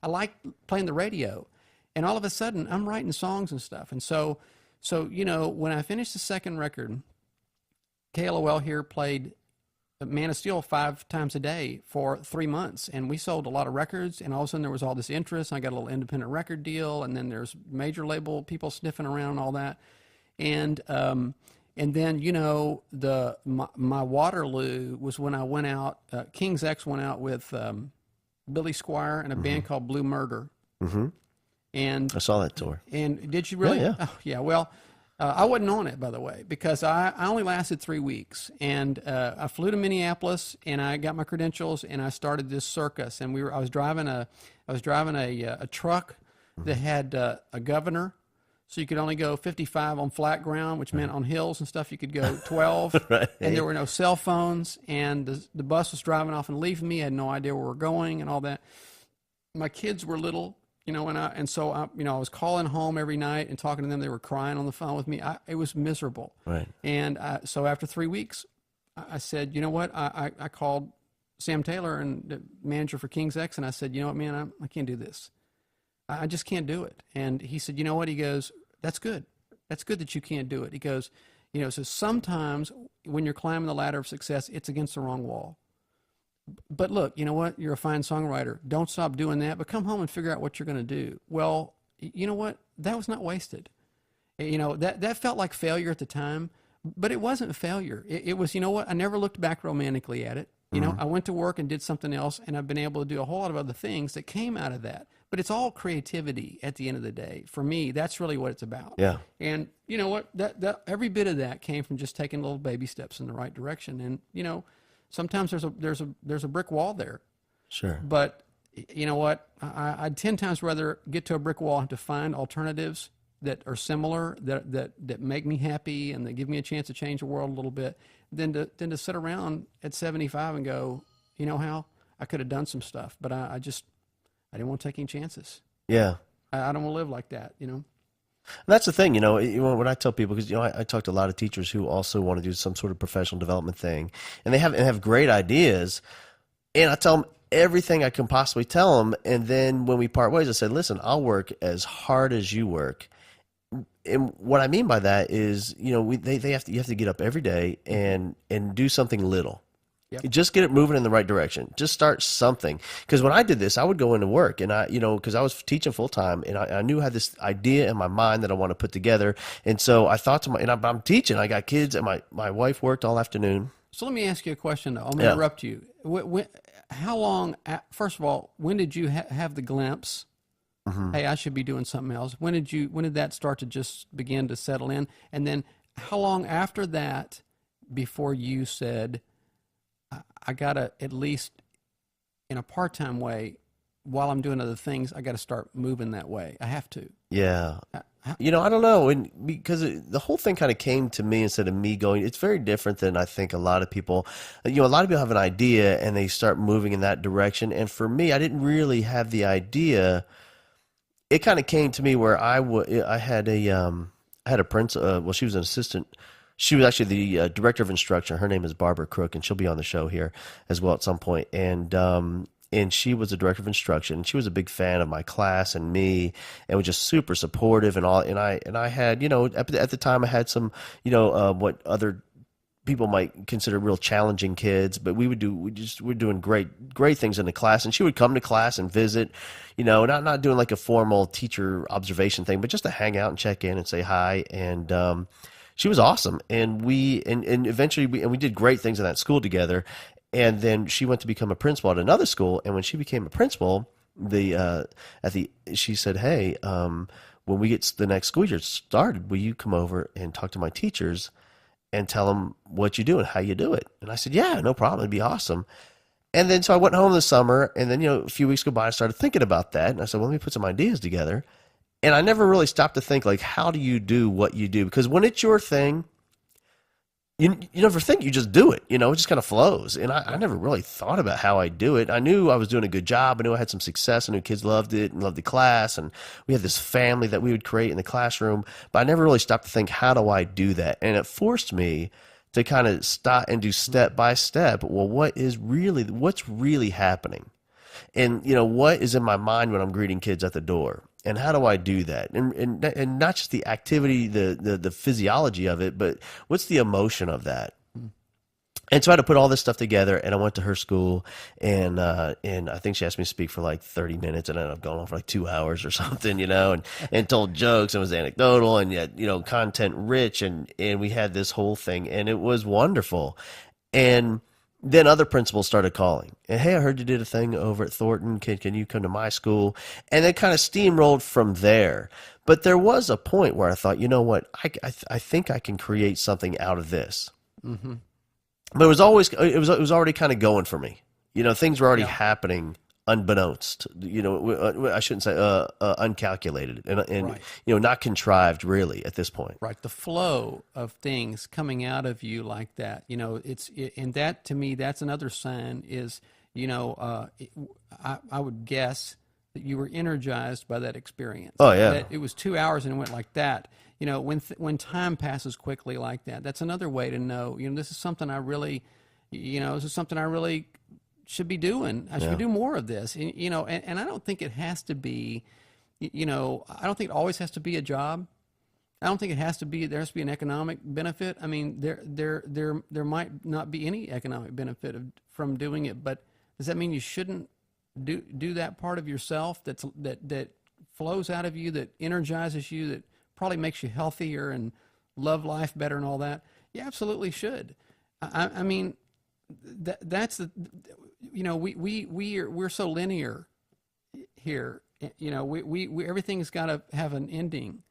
I liked playing the radio, and all of a sudden I'm writing songs and stuff. And so when I finished the second record, KLOL here played Man of Steel 5 times a day for 3 months, and we sold a lot of records, and all of a sudden there was all this interest. I got a little independent record deal, and then there's major label people sniffing around and all that, and then my Waterloo was when I went out. King's X went out with Billy Squire and a band called Blue Murder. Mm-hmm. And I saw that tour. And did you really? Yeah. Oh, yeah. Well, I wasn't on it, by the way, because I only lasted 3 weeks, and I flew to Minneapolis, and I got my credentials, and I started this circus. And I was driving a truck that had a governor, so you could only go 55 on flat ground, which meant on hills and stuff you could go 12. Right. And there were no cell phones, and the bus was driving off and leaving me. I had no idea where we were going and all that. My kids were little. So I was calling home every night and talking to them. They were crying on the phone with me. It was miserable. Right. And so after 3 weeks, I said, you know what? I called Sam Taylor, and the manager for King's X, and I said, you know what, man, I can't do this. I just can't do it. And he said, you know what? He goes, that's good. That's good that you can't do it. He goes, so sometimes when you're climbing the ladder of success, it's against the wrong wall. But look, you know what? You're a fine songwriter. Don't stop doing that, but come home and figure out what you're going to do. Well, you know what? That was not wasted. That felt like failure at the time, but it wasn't a failure. It was, you know what? I never looked back romantically at it. I went to work and did something else, and I've been able to do a whole lot of other things that came out of that. But it's all creativity at the end of the day. For me, that's really what it's about. Yeah. And you know what? That every bit of that came from just taking little baby steps in the right direction. And sometimes there's a brick wall there. Sure. But you know what? I'd 10 times rather get to a brick wall and to find alternatives that are similar, that make me happy and that give me a chance to change the world a little bit, than to sit around at 75 and go, Hal, I could have done some stuff, but I didn't want to take any chances. Yeah. I don't want to live like that, That's the thing, when I tell people, because I talk to a lot of teachers who also want to do some sort of professional development thing, and they have great ideas, and I tell them everything I can possibly tell them, and then when we part ways, I said, listen, I'll work as hard as you work. And what I mean by that is, you have to get up every day and do something little. Yep. Just get it moving in the right direction. Just start something. Because when I did this, I would go into work, and because I was teaching full time, and I knew I had this idea in my mind that I want to put together. And so I thought and I'm teaching. I got kids, and my wife worked all afternoon. So let me ask you a question, though. I'm going to interrupt you. How long? First of all, when did you have the glimpse? Mm-hmm. Hey, I should be doing something else. When did that start to just begin to settle in? And then how long after that before you said, I got to, at least in a part-time way, while I'm doing other things, I got to start moving that way. I have to. Yeah. I don't know. And because the whole thing kind of came to me instead of me going, it's very different than I think a lot of people, a lot of people have an idea and they start moving in that direction. And for me, I didn't really have the idea. It kind of came to me where I had a principal, well, she was an assistant. She was actually the director of instruction. Her name is Barbara Crook, and she'll be on the show here as well at some point. And she was the director of instruction. And she was a big fan of my class and me, and was just super supportive and all. And I had, at the time I had some, what other people might consider real challenging kids, but we're doing great things in the class. And she would come to class and visit, not doing like a formal teacher observation thing, but just to hang out and check in and say hi. And she was awesome. And eventually we did great things in that school together. And then she went to become a principal at another school. And when she became a principal, she said, "Hey, when we get the next school year started, will you come over and talk to my teachers and tell them what you do and how you do it?" And I said, "Yeah, no problem. It'd be awesome." And then so I went home this summer, and then a few weeks go by, I started thinking about that, and I said, "Well, let me put some ideas together." And I never really stopped to think, like, how do you do what you do? Because when it's your thing, you never think, you just do it. It just kind of flows. And I never really thought about how I do it. I knew I was doing a good job. I knew I had some success. I knew kids loved it and loved the class. And we had this family that we would create in the classroom. But I never really stopped to think, how do I do that? And it forced me to kind of stop and do step by step. Well, what's really happening? And, what is in my mind when I'm greeting kids at the door? And how do I do that? And not just the activity, the physiology of it, but what's the emotion of that? And so I had to put all this stuff together, and I went to her school, and I think she asked me to speak for like 30 minutes, and I ended up going on for like 2 hours or something, and told jokes, and was anecdotal, and yet, content rich, and we had this whole thing, and it was wonderful. And then other principals started calling, and, "Hey, I heard you did a thing over at Thornton. Can you come to my school?" And it kind of steamrolled from there. But there was a point where I thought, you know what, I think I can create something out of this. Mm-hmm. But it was already kind of going for me. Things were already happening unbeknownst. I shouldn't say uncalculated, and right. Not contrived really at this point. Right, the flow of things coming out of you like that. And that to me, that's another sign. Is I would guess that you were energized by that experience. Oh yeah, that it was 2 hours and it went like that. When time passes quickly like that, that's another way to know. This is something I really, should be doing. I should be doing more of this. And I don't think it has to be, I don't think it always has to be a job. I don't think there has to be an economic benefit. I mean, there might not be any economic benefit from doing it, but does that mean you shouldn't do that part of yourself that flows out of you, that energizes you, that probably makes you healthier and love life better and all that? You absolutely should. I mean, that's the, we're so linear here. We everything's got to have an ending,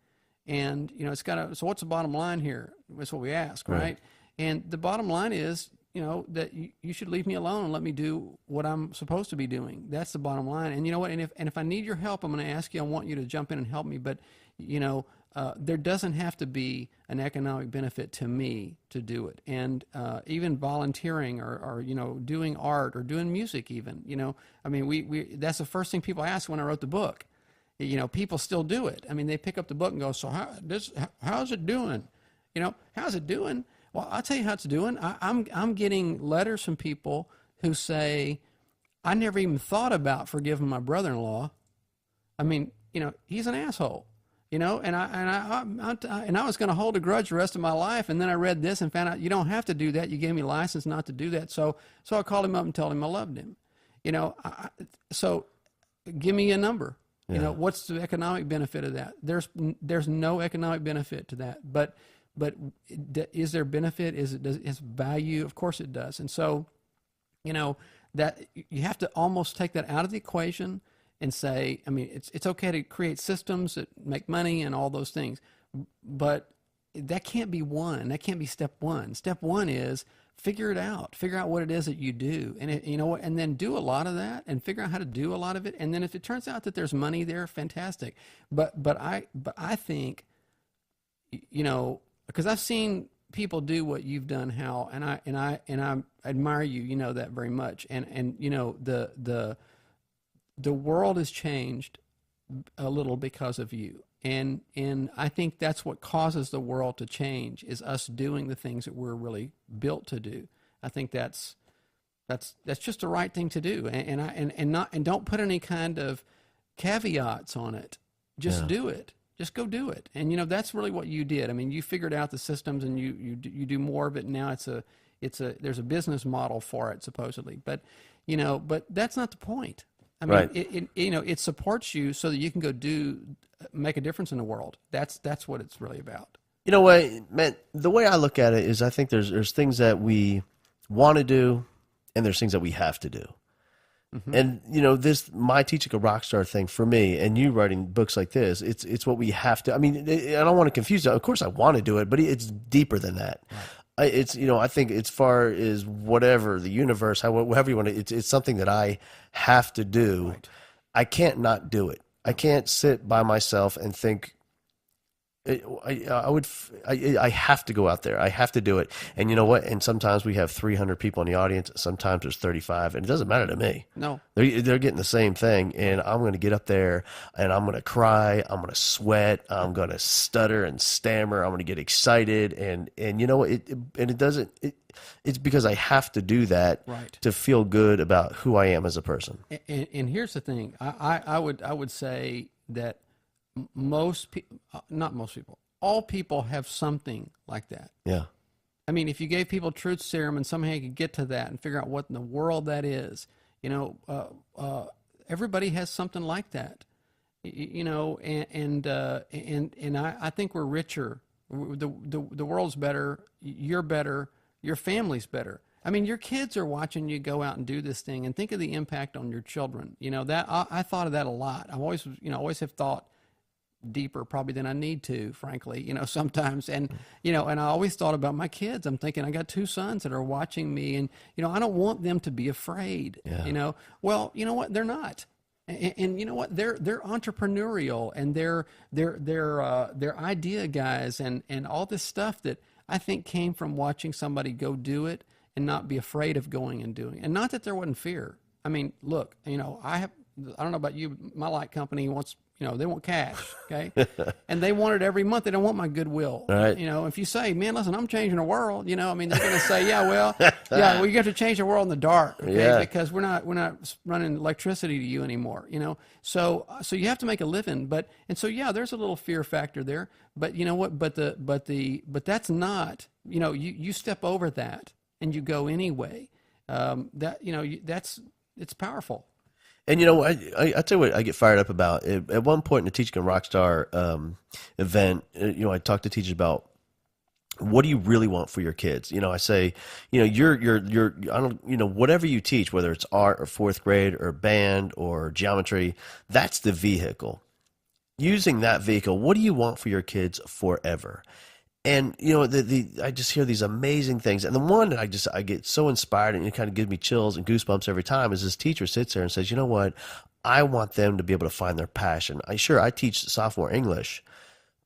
and it's got to. So what's the bottom line here? That's what we ask, right? And the bottom line is, that you should leave me alone and let me do what I'm supposed to be doing. That's the bottom line. And you know what? And if I need your help, I'm going to ask you. I want you to jump in and help me. But there doesn't have to be an economic benefit to me to do it. And even volunteering or doing art or doing music even, I mean, we that's the first thing people asked when I wrote the book. People still do it. I mean, they pick up the book and go, "So how's it doing? How's it doing?" Well, I'll tell you how it's doing. I'm getting letters from people who say, "I never even thought about forgiving my brother-in-law. I mean, he's an asshole." And I was going to hold a grudge the rest of my life, and then I read this and found out you don't have to do that. You gave me license not to do that, so I called him up and told him I loved him. So give me a number. Yeah. What's the economic benefit of that? There's no economic benefit to that, but is there benefit? Is value? Of course it does. And so, that you have to almost take that out of the equation and say, I mean, it's okay to create systems that make money and all those things, but that can't be one. That can't be step one. Step one is figure it out. Figure out what it is that you do, and you know what, and then do a lot of that, and figure out how to do a lot of it. And then if it turns out that there's money there, fantastic. But I think, you know, because I've seen people do what you've done, Hal, and I admire you. You know that very much, and you know the world has changed a little because of you. And I think that's what causes the world to change, is us doing the things that we're really built to do. I think that's just the right thing to do. And don't put any kind of caveats on it. Just do it. Just go do it. And you know, that's really what you did. I mean, you figured out the systems, and you do more of it. And now there's a business model for it, supposedly. But you know, but that's not the point. I mean, right. It supports you so that you can go make a difference in the world. That's what it's really about. You know what, man, the way I look at it is I think there's things that we want to do, and there's things that we have to do. Mm-hmm. And, you know, my teaching a rock star thing for me, and you writing books like this, it's what we have to. I mean, I don't want to confuse it. Of course I want to do it, but it's deeper than that. Right. It's, you know, I think as far as whatever, the universe, however you want to, it's something that I have to do. Right. I can't not do it. I can't sit by myself and think, I have to go out there. I have to do it. And you know what? And sometimes we have 300 people in the audience. Sometimes there's 35, and it doesn't matter to me. No, they're getting the same thing. And I'm going to get up there, and I'm going to cry. I'm going to sweat. I'm going to stutter and stammer. I'm going to get excited. And you know what? It's because I have to do that, right, to feel good about who I am as a person. And here's the thing. I would say that not most people, all people have something like that. Yeah. I mean, if you gave people truth serum and somehow you could get to that and figure out what in the world that is, you know, everybody has something like that, you know, and I think we're richer. The world's better. You're better. Your family's better. I mean, your kids are watching you go out and do this thing, and think of the impact on your children. You know, that I thought of that a lot. I always have thought deeper probably than I need to, frankly, you know, sometimes. And, you know, and I always thought about my kids. I'm thinking, I got 2 sons that are watching me, and, you know, I don't want them to be afraid, you know. Well, you know what? They're not. And you know what? They're entrepreneurial, and they're idea guys, and all this stuff that I think came from watching somebody go do it and not be afraid of going and doing it. And not that there wasn't fear. I mean, look, you know, I don't know about you, my light company wants, you know, they want cash, okay? And they want it every month. They don't want my goodwill. Right. You know, if you say, man, listen, I'm changing the world, you know, I mean, they're going to say, well, you have to change the world in the dark, okay? Because we're not running electricity to you anymore, you know? So you have to make a living, there's a little fear factor there, but you know what, but that's not, you know, you step over that and you go anyway. That, you know, it's powerful. And you know, I tell you what I get fired up about. At one point in the Teaching a Rockstar event, you know, I talked to teachers about, what do you really want for your kids? You know, I say, you know, I don't, you know, whatever you teach, whether it's art or 4th grade or band or geometry, that's the vehicle. Using that vehicle, what do you want for your kids forever? And you know, I just hear these amazing things, and the one that I get so inspired, and it kind of gives me chills and goosebumps every time, is this teacher sits there and says, you know what, I want them to be able to find their passion. I teach sophomore English,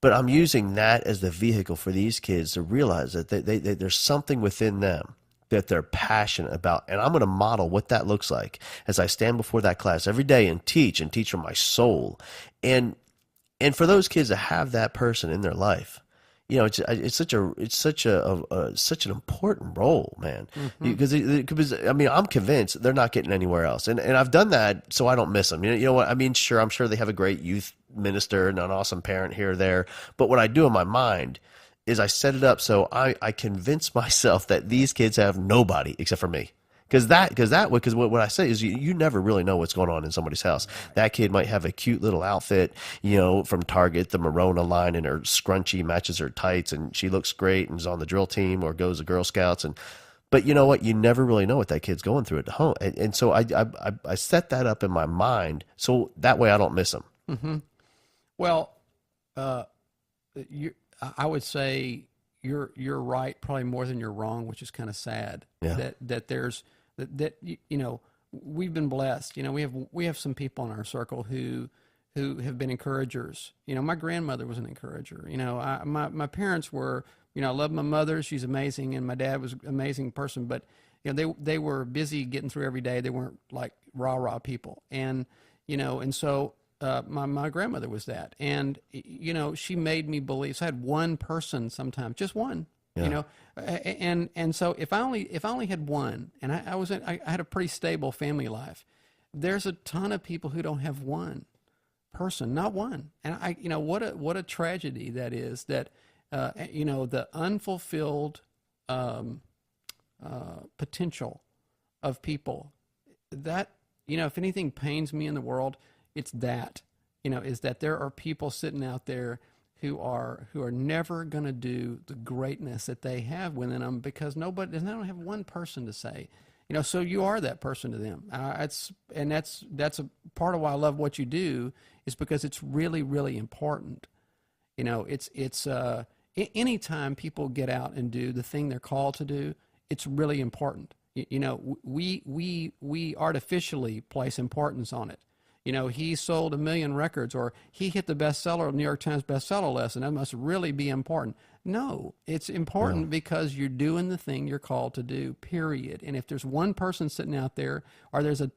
but I'm using that as the vehicle for these kids to realize that there's something within them that they're passionate about, and I'm going to model what that looks like as I stand before that class every day and teach from my soul, and for those kids to have that person in their life. You know, it's such an important role, man. Mm-hmm. Because I mean, I'm convinced they're not getting anywhere else, and I've done that so I don't miss them. You know what I mean? Sure, I'm sure they have a great youth minister and an awesome parent here or there, but what I do in my mind is I set it up so I convince myself that these kids have nobody except for me. Because what I say is you never really know what's going on in somebody's house. That kid might have a cute little outfit, you know, from Target, the Marona line, and her scrunchie matches her tights, and she looks great and is on the drill team or goes to Girl Scouts. But you know what? You never really know what that kid's going through at home. And so I set that up in my mind so that way I don't miss them. Mm-hmm. Well, I would say you're right probably more than you're wrong, which is kind of sad. Yeah. That there's that you know, we've been blessed. You know, we have some people in our circle who have been encouragers. You know, my grandmother was an encourager. You know, my parents were, you know, I love my mother. She's amazing. And my dad was an amazing person. But, you know, they were busy getting through every day. They weren't like rah-rah people. And, you know, and so my grandmother was that. And, you know, she made me believe. So I had one person sometimes, just one. Yeah. You know, and so if I only had one, and I had a pretty stable family life, there's a ton of people who don't have one person, not one. And you know, what a tragedy that is, that, you know, the unfulfilled potential of people, that, you know, if anything pains me in the world, it's that, you know, is that there are people sitting out there who are never going to do the greatness that they have within them, because they don't have one person to say, you know, so you are that person to them. That's a part of why I love what you do, is because it's really, really important. You know, it's anytime people get out and do the thing they're called to do, it's really important. You know, we artificially place importance on it. You know, he sold 1 million records, or he hit the bestseller, New York Times bestseller list, and that must really be important. No, it's important because you're doing the thing you're called to do, period. And if there's one person sitting out there, or there's a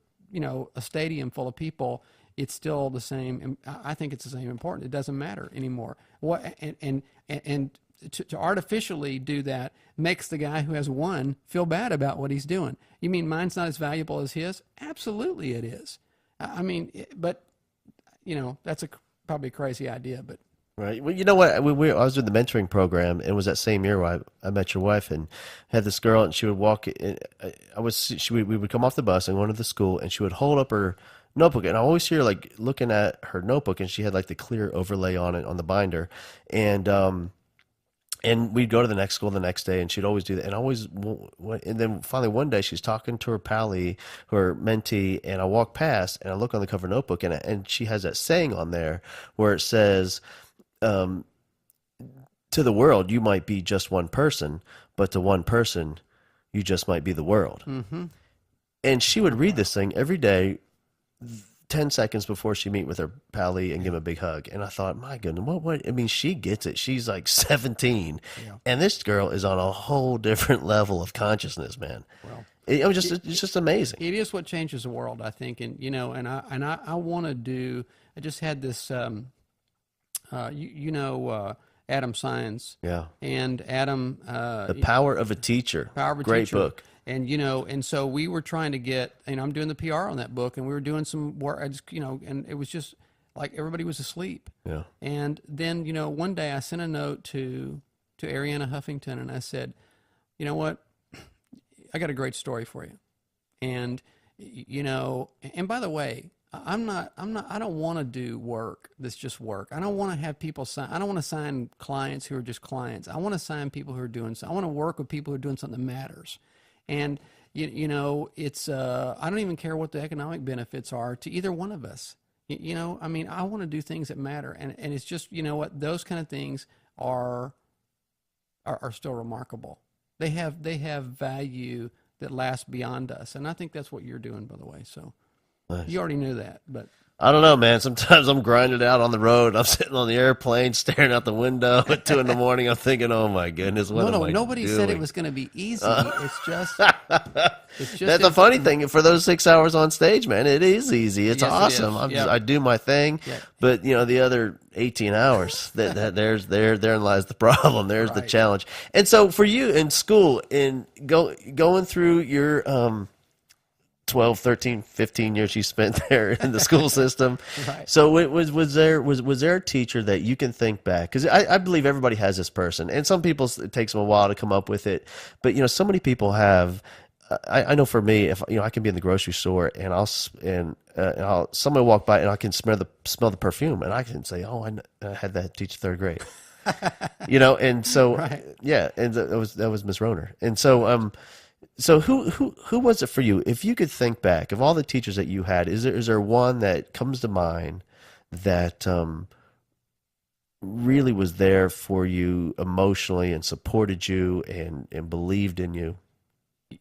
stadium full of people, it's still the same. I think it's the same important. It doesn't matter anymore. And to artificially do that makes the guy who has one feel bad about what he's doing. You mean mine's not as valuable as his? Absolutely it is. I mean, but, you know, that's probably a crazy idea, but. Right. Well, you know what? I was doing the mentoring program, and it was that same year where I met your wife, and had this girl, and she would walk. We would come off the bus and go into the school, and she would hold up her notebook, and I always see her like looking at her notebook, and she had like the clear overlay on it on the binder, and we'd go to the next school the next day, and she'd always do that. And then finally one day she's talking to her pally, her mentee, and I walk past and I look on the cover notebook, and she has that saying on there where it says, to the world, you might be just one person, but to one person, you just might be the world. Mm-hmm. And she would read this thing every day, 10 seconds before she meet with her pally and give him a big hug. And I thought, my goodness, what? I mean, she gets it. She's like 17. Yeah. And this girl is on a whole different level of consciousness, man. Well, it's just amazing. It is what changes the world, I think. And, you know, and I want to do, I just had this, Adam Science. Yeah. And Adam. The Power of a Teacher. Power of a Great Teacher. book. And, you know, and so we were trying to get, you know, I'm doing the PR on that book, and we were doing some work, and it was just like everybody was asleep. Yeah. And then, you know, one day I sent a note to Arianna Huffington, and I said, you know what, I got a great story for you. And, you know, and by the way, I don't want to do work that's just work. I don't want to have people sign. I don't want to sign clients who are just clients. I want to sign people who are doing something. I want to work with people who are doing something that matters. And, you know, it's, I don't even care what the economic benefits are to either one of us. You know, I mean, I want to do things that matter. And it's just, you know what, those kind of things are still remarkable. They have value that lasts beyond us. And I think that's what you're doing, by the way. So nice. You already knew that, but. I don't know, man. Sometimes I'm grinding out on the road. I'm sitting on the airplane, staring out the window at 2 a.m. I'm thinking, "Oh my goodness, what am I nobody doing?" said it was going to be easy. It's just that's the funny thing. For those 6 hours on stage, man, it is easy. It's awesome. I do my thing, but you know, the other 18 hours, therein lies the problem. There's the challenge. And so, for you in school, going through your 12, 13, 15 years you spent there in the school system. Right. So was there a teacher that you can think back? Because I believe everybody has this person, and some people, it takes them a while to come up with it. But you know, so many people have. I know for me, if you know, I can be in the grocery store and somebody walk by and I can smell the perfume, and I can say, "Oh, I had that teacher third grade." You know, and so yeah, and that was Miss Roner, and so. So who was it for you? If you could think back of all the teachers that you had, is there one that comes to mind that really was there for you emotionally and supported you and believed in you?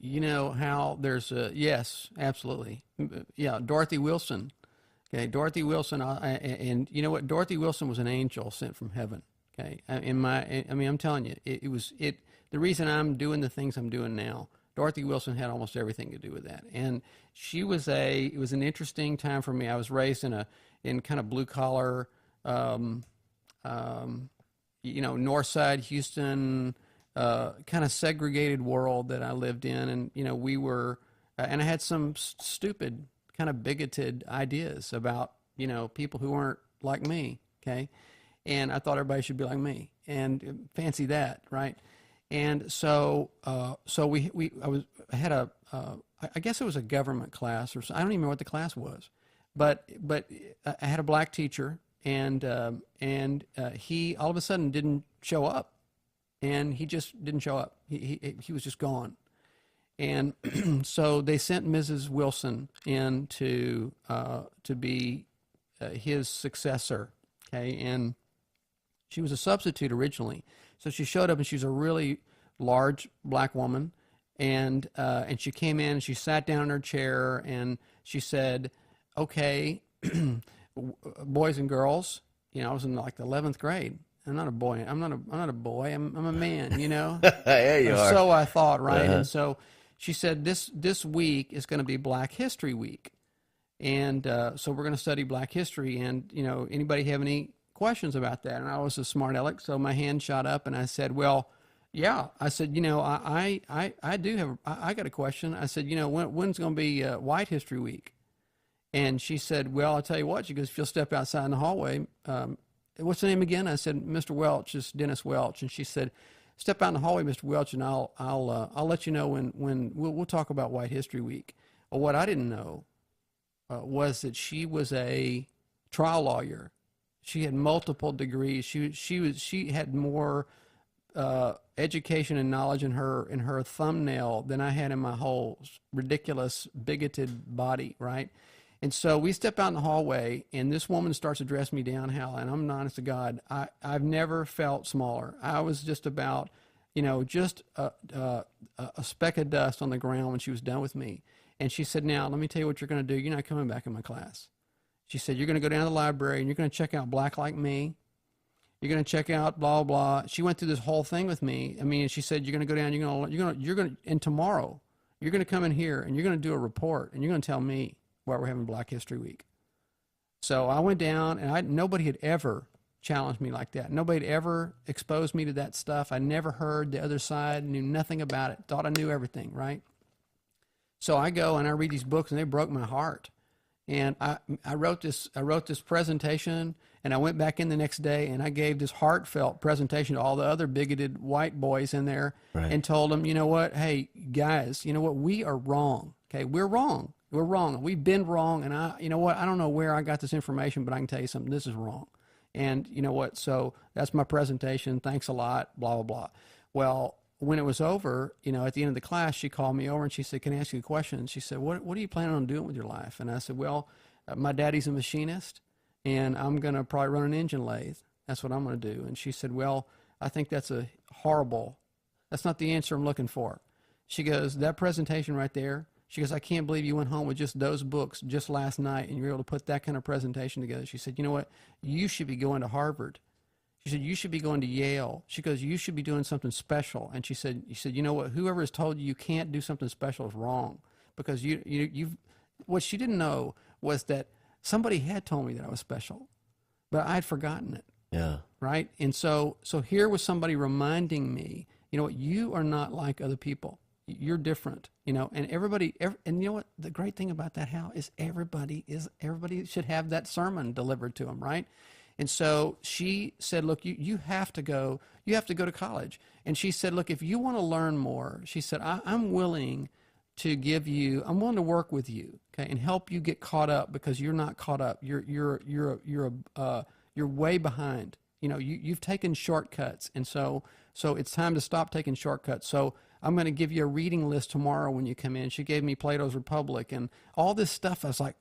You know how there's a, yes, absolutely. Yeah, Dorothy Wilson. Okay, Dorothy Wilson, and you know what? Dorothy Wilson was an angel sent from heaven. Okay, I mean, I'm telling you, it was it. The reason I'm doing the things I'm doing now, Dorothy Wilson had almost everything to do with that. And she was it was an interesting time for me. I was raised in kind of blue collar, um, North Side Houston, kind of segregated world that I lived in, and we were, and I had some stupid, kind of bigoted ideas about people who weren't like me. Okay, and I thought everybody should be like me, and fancy that, right? And so, I had I guess it was a government class, or I don't even know what the class was, but I had a black teacher, and he all of a sudden didn't show up, and he just didn't show up. He was just gone, and so they sent Mrs. Wilson in to be his successor. Okay, and she was a substitute originally. So she showed up, and she's a really large black woman, and she came in, and she sat down in her chair, and she said, "Okay, boys and girls." I was in like the 11th grade. I'm not a boy. I'm not a boy. I'm a man. There you are. So I thought, right? And so she said, this week is going to be Black History Week, and so we're going to study Black history. And anybody have any questions about that? And I was a smart aleck, so my hand shot up, and I said, well, yeah. I said, I do have, I got a question. I said, when's going to be White History Week? And she said, well, I'll tell you what. She goes, if you'll step outside in the hallway, what's the name again? I said, Mr. Welch, it's Dennis Welch. And she said, step out in the hallway, Mr. Welch, and I'll let you know when we'll talk about White History Week. Well, what I didn't know was that she was a trial lawyer. She had multiple degrees. She had more education and knowledge in her thumbnail than I had in my whole ridiculous bigoted body, right? And so we step out in the hallway, and this woman starts to dress me down, Hal, and I'm honest to God, I've never felt smaller. I was just about, just a speck of dust on the ground when she was done with me. And she said, now, let me tell you what you're going to do. You're not coming back in my class. She said, you're going to go down to the library, and you're going to check out Black Like Me. You're going to check out blah, blah. She went through this whole thing with me. I mean, she said, you're going to go down, you're going to, and tomorrow, you're going to come in here, and you're going to do a report, and you're going to tell me why we're having Black History Week. So I went down, and nobody had ever challenged me like that. Nobody had ever exposed me to that stuff. I never heard the other side, knew nothing about it, thought I knew everything, right? So I go and I read these books, and they broke my heart. And I wrote this presentation, and I went back in the next day, and I gave this heartfelt presentation to all the other bigoted white boys in there, right, and told them, you know what, hey guys, you know what, we are wrong. Okay, we're wrong. We're wrong. We've been wrong, and you know what, I don't know where I got this information, but I can tell you something. This is wrong. And you know what? So that's my presentation. Thanks a lot. Blah blah blah. Well, when it was over, at the end of the class, she called me over and she said, "Can I ask you a question?" And she said, "What are you planning on doing with your life?" And I said, "Well, my daddy's a machinist, and I'm gonna probably run an engine lathe. That's what I'm gonna do." And she said, "Well, I think that's that's not the answer I'm looking for." She goes, "That presentation right there." She goes, "I can't believe you went home with just those books just last night and you were able to put that kind of presentation together." She said, "You know what? You should be going to Harvard." She said, "You should be going to Yale." She goes, "You should be doing something special." And she said, "You know what? Whoever has told you you can't do something special is wrong, because you've." What she didn't know was that somebody had told me that I was special, but I'd forgotten it. Yeah. Right. And so here was somebody reminding me, you know what? You are not like other people. You're different, and everybody, and you know what, the great thing about that, Hal, is everybody should have that sermon delivered to them, right? And so she said, look, you have to go to college. And she said, look, if you want to learn more, she said, I'm willing to work with you, okay, and help you get caught up, because you're not caught up. You're way behind. You've taken shortcuts, and so it's time to stop taking shortcuts. So I'm going to give you a reading list tomorrow when you come in. She gave me Plato's Republic and all this stuff. I was like,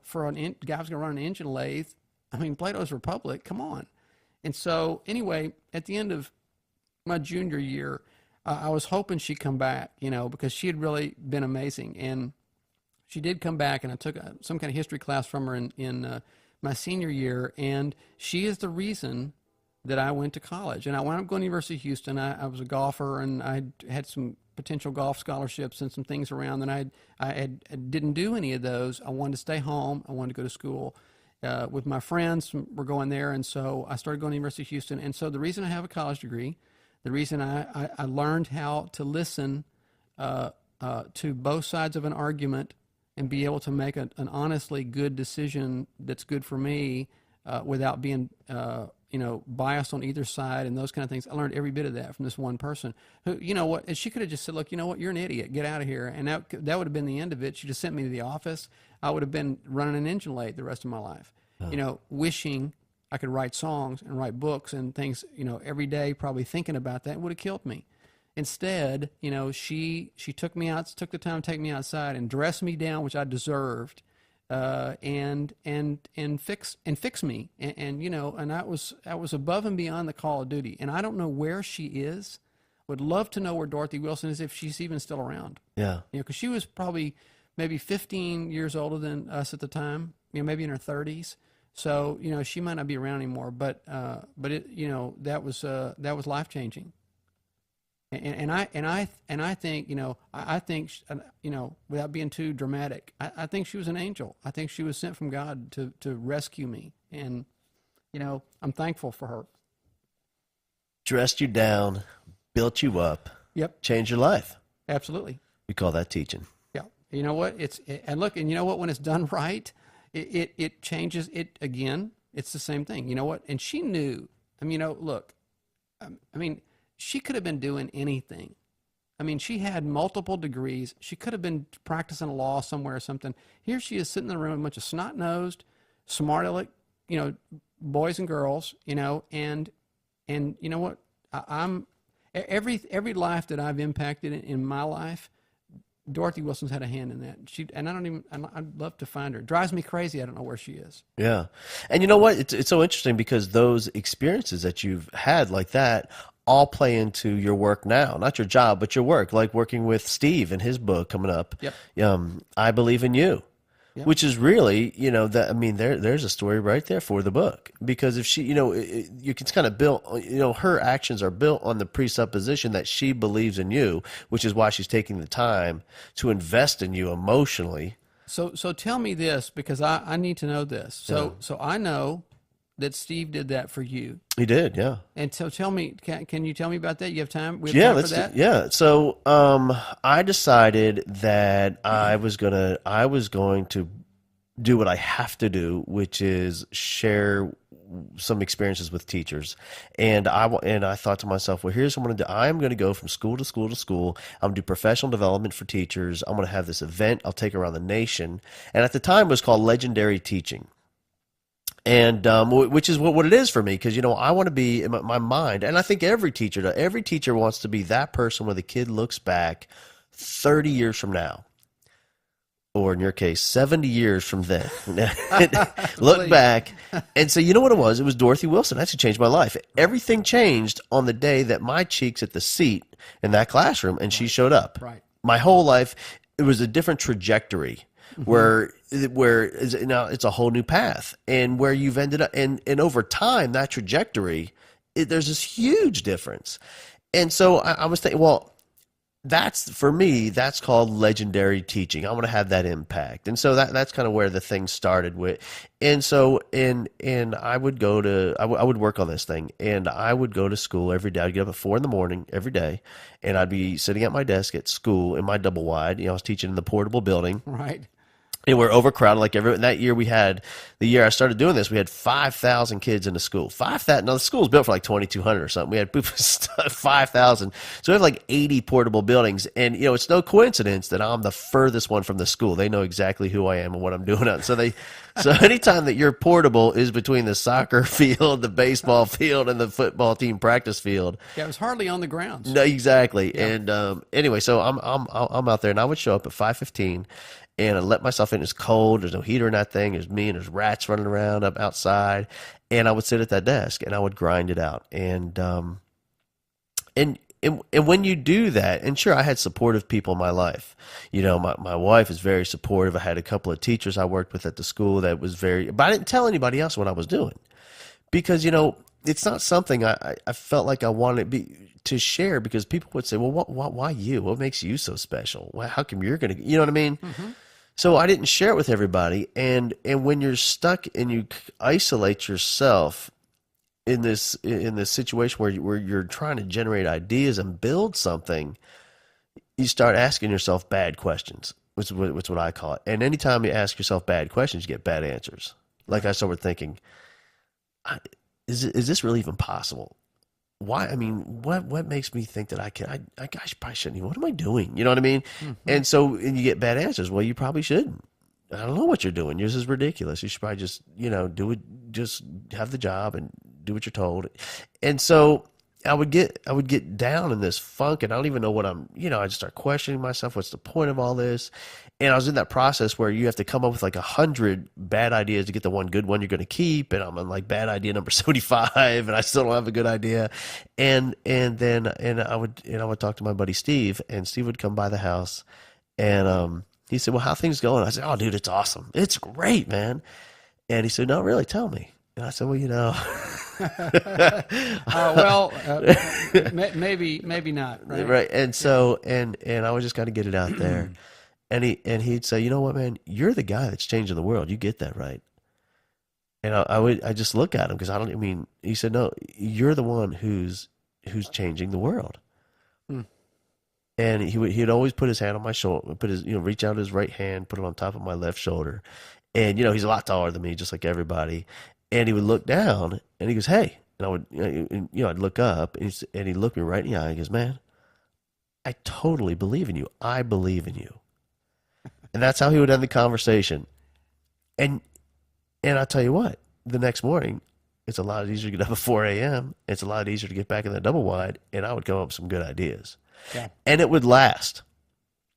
for a guy who's going to run an engine lathe, I mean, Plato's Republic, come on. And so anyway, at the end of my junior year, I was hoping she'd come back, because she had really been amazing. And she did come back, and I took some kind of history class from her in my senior year, and she is the reason that I went to college. And I wound up going to University of Houston. I was a golfer, and I had some potential golf scholarships and some things around, and I didn't do any of those. I wanted to stay home. I wanted to go to school with my friends. Were going there, and so I started going to University of Houston. And so the reason I have a college degree, the reason I learned how to listen to both sides of an argument and be able to make an honestly good decision that's good for me without being biased on either side and those kind of things. I learned every bit of that from this one person who, and she could have just said, look, you're an idiot, get out of here. And that would have been the end of it. She just sent me to the office. I would have been running an engine lathe the rest of my life, wishing I could write songs and write books and things, every day, probably thinking about that would have killed me. Instead, she took me out, took the time to take me outside and dress me down, which I deserved, and fix me, and that was above and beyond the call of duty. And I don't know where she is. Would love to know where Dorothy Wilson is, if she's even still around. Yeah, because she was probably maybe 15 years older than us at the time. Maybe in her 30s. So she might not be around anymore. But it that was life changing. And I think I think without being too dramatic, I think she was an angel. I think she was sent from God to rescue me, and I'm thankful for her. Dressed you down, built you up. Yep. Changed your life. Absolutely. We call that teaching. Yeah. You know what? And look, and you know what? When it's done right, it changes it again. It's the same thing. You know what? And she knew. Look. She could have been doing anything. She had multiple degrees. She could have been practicing law somewhere or something. Here she is sitting in the room with a bunch of snot-nosed, smart-aleck, boys and girls, and you know what? I'm every life that I've impacted in my life, Dorothy Wilson's had a hand in that. I'd love to find her. It drives me crazy. I don't know where she is. Yeah. And you know what? It's so interesting because those experiences that you've had like that all play into your work now, not your job, but your work, like working with Steve and his book coming up. Yep. I Believe in You, yep. Which is really, there's a story right there for the book, because if she, you can kind of build, her actions are built on the presupposition that she believes in you, which is why she's taking the time to invest in you emotionally. So tell me this, because I need to know this. So I know that Steve did that for you. He did, yeah. And so tell me, can you tell me about that? You have time? We have time for that? Yeah. So I decided that I was going to do what I have to do, which is share some experiences with teachers. And I thought to myself, well, here's what I'm going to do. I'm going to go from school to school to school. I'm going to do professional development for teachers. I'm going to have this event I'll take around the nation. And at the time, it was called Legendary Teaching. And which is what it is for me, because I want to be in my mind, and I think every teacher wants to be that person where the kid looks back 30 years from now, or in your case 70 years from then, look back and say, you know what it was? It was Dorothy Wilson. That changed my life. Everything changed on the day that my cheeks hit the seat in that classroom, and she showed up. Right. My whole life, it was a different trajectory. Where now it's a whole new path, and where you've ended up, and over time, that trajectory, there's this huge difference. And so I was thinking, well, for me, that's called legendary teaching. I want to have that impact. And so that's kind of where the thing started with. And so, and I would I would work on this thing, and I would go to school every day. I'd get up at 4 a.m. every day, and I'd be sitting at my desk at school in my double wide. I was teaching in the portable building. Right. And we're overcrowded like that year the year I started doing this, we had 5,000 kids in the school. 5,000. Now the school was built for like 2,200 or something. We had 5,000. So we have like 80 portable buildings. And, it's no coincidence that I'm the furthest one from the school. They know exactly who I am and what I'm doing. So anytime that your portable is between the soccer field, the baseball field, and the football team practice field. Yeah, it was hardly on the grounds. No, exactly. Yeah. And anyway, so I'm out there, and I would show up at 5:15. and I let myself in. It's cold. There's no heater in that thing. There's me and there's rats running around up outside. And I would sit at that desk and I would grind it out. And when you do that, and sure, I had supportive people in my life. My wife is very supportive. I had a couple of teachers I worked with at the school that was but I didn't tell anybody else what I was doing because, it's not something I felt like I wanted to share because people would say, well, why you? What makes you so special? Well, how come you're going to, you know what I mean? Mm-hmm. So I didn't share it with everybody. And when you're stuck and you isolate yourself in this situation where you're trying to generate ideas and build something, you start asking yourself bad questions, which is what I call it. And anytime you ask yourself bad questions, you get bad answers. Like I started thinking, is this really even possible? Why? I mean, what makes me think that I probably shouldn't even, what am I doing? You know what I mean? Mm-hmm. And you get bad answers. Well, you probably shouldn't. I don't know what you're doing. Yours is ridiculous. You should probably just, do it, just have the job and do what you're told. And so I would get down in this funk and I don't even know what I just start questioning myself. What's the point of all this? And I was in that process where you have to come up with like 100 bad ideas to get the one good one you're going to keep. And I'm on like bad idea number 75 and I still don't have a good idea. And I would talk to my buddy Steve, and Steve would come by the house and, he said, well, how things going? I said, oh, dude, it's awesome. It's great, man. And he said, no, really, tell me. And I said, well, maybe not, right? Right. And so, and I was just got to get it out there. And he'd say, you know what, man, you're the guy that's changing the world. You get that, right? And I just look at him because he said, no, you're the one who's changing the world. And he'd always put his hand on my shoulder, reach out his right hand, put it on top of my left shoulder. And, he's a lot taller than me, just like everybody. And he would look down and he goes, hey. And I would, I'd look up and he looked me right in the eye and he goes, man, I totally believe in you. I believe in you. And that's how he would end the conversation. And I'll tell you what, the next morning, it's a lot easier to get up at 4 a.m. It's a lot easier to get back in that double wide. And I would come up with some good ideas. Yeah. And it would last.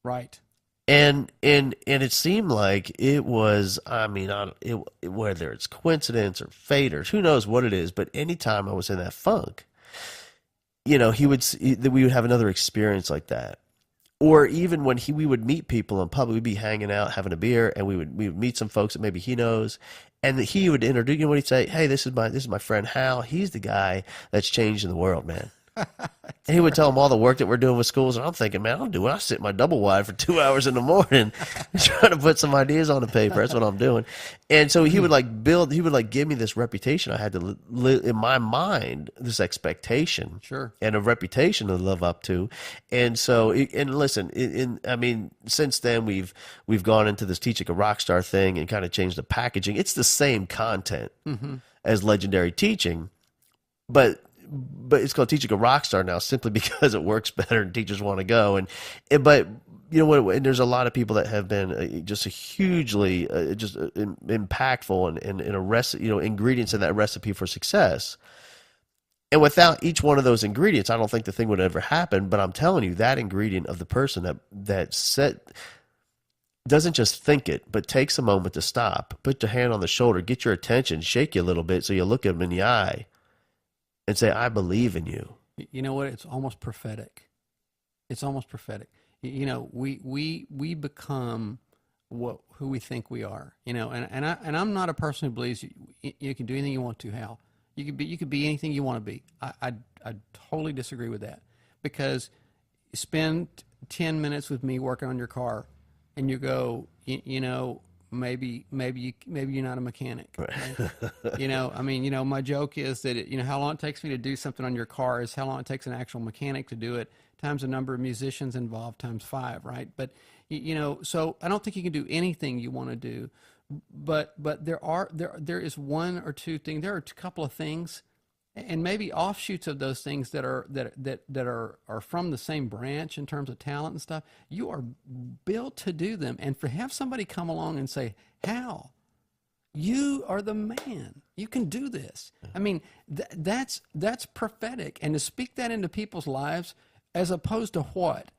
Right. And it seemed like it was, whether it's coincidence or fate or who knows what it is, but anytime I was in that funk, we would have another experience like that. Or even when we would meet people in public, we'd be hanging out, having a beer, and we would meet some folks that maybe he knows, and he would introduce, what he'd say, hey, this is my friend Hal. He's the guy that's changing the world, man. And he would tell them all the work that we're doing with schools, and I'm thinking, man, I'll do it. I sit in my double wide for 2 hours in the morning trying to put some ideas on the paper. That's what I'm doing. And so he would give me this reputation. I had to live in my mind, this expectation, sure, and a reputation to live up to. And so, since then we've gone into this Teach Like a Rockstar thing and kind of changed the packaging. It's the same content as Legendary Teaching, but it's called Teach Like a Rockstar now simply because it works better and teachers want to go. But and there's a lot of people that have been just a hugely impactful and a recipe, ingredients in that recipe for success. And without each one of those ingredients, I don't think the thing would ever happen. But I'm telling you, that ingredient of the person that doesn't just think it, but takes a moment to stop, put your hand on the shoulder, get your attention, shake you a little bit so you look at them in the eye and say, I believe in you. You know what? It's almost prophetic. It's almost prophetic. We become who we think we are. And I'm not a person who believes you can do anything you want to, Hal. You could be anything you want to be. I totally disagree with that, because spend 10 minutes with me working on your car, and you go, maybe you're not a mechanic. Right? My joke is that how long it takes me to do something on your car is how long it takes an actual mechanic to do it, times the number of musicians involved, times 5, right? But so I don't think you can do anything you want to do, but there is one or two things. There are a couple of things, and maybe offshoots of those things that are from the same branch in terms of talent and stuff. You are built to do them, and have somebody come along and say, Hal, you are the man. You can do this. I mean, that's prophetic, and to speak that into people's lives, as opposed to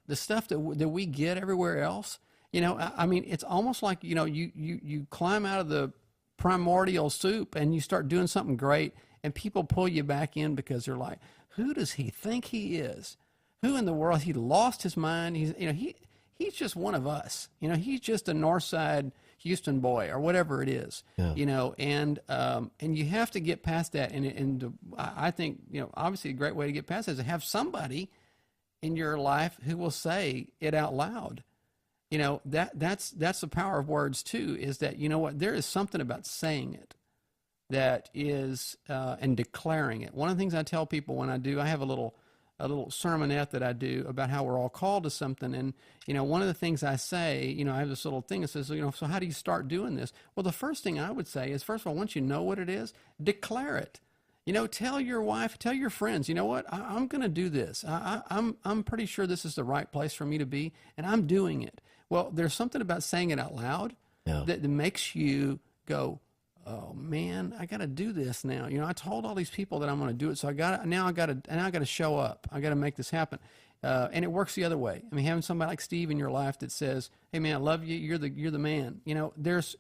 the stuff that we get everywhere else. You know, I mean, it's almost like, you know, you climb out of the primordial soup and you start doing something great, and people pull you back in because they're like, who does he think he is? Who in the world? He lost his mind. He's just one of us. You know, he's just a North Side Houston boy or whatever it is. Yeah. You know, and you have to get past that. I think, you know, obviously a great way to get past it is to have somebody in your life who will say it out loud. You know, that's the power of words too, is that, you know what, there is something about saying it that is, and declaring it. One of the things I tell people when I have a little sermonette that I do about how we're all called to something. And, you know, one of the things I say, you know, I have this little thing that says, you know, so how do you start doing this? Well, the first thing I would say is, first of all, once you know what it is, declare it. You know, tell your wife, tell your friends, you know what, I'm going to do this. I'm pretty sure this is the right place for me to be, and I'm doing it. Well, there's something about saying it out loud that makes you go, oh man, I got to do this now. You know, I told all these people that I'm going to do it, so I got to show up. I got to make this happen. And it works the other way. I mean, having somebody like Steve in your life that says, "Hey man, I love you. You're the man." You know, there's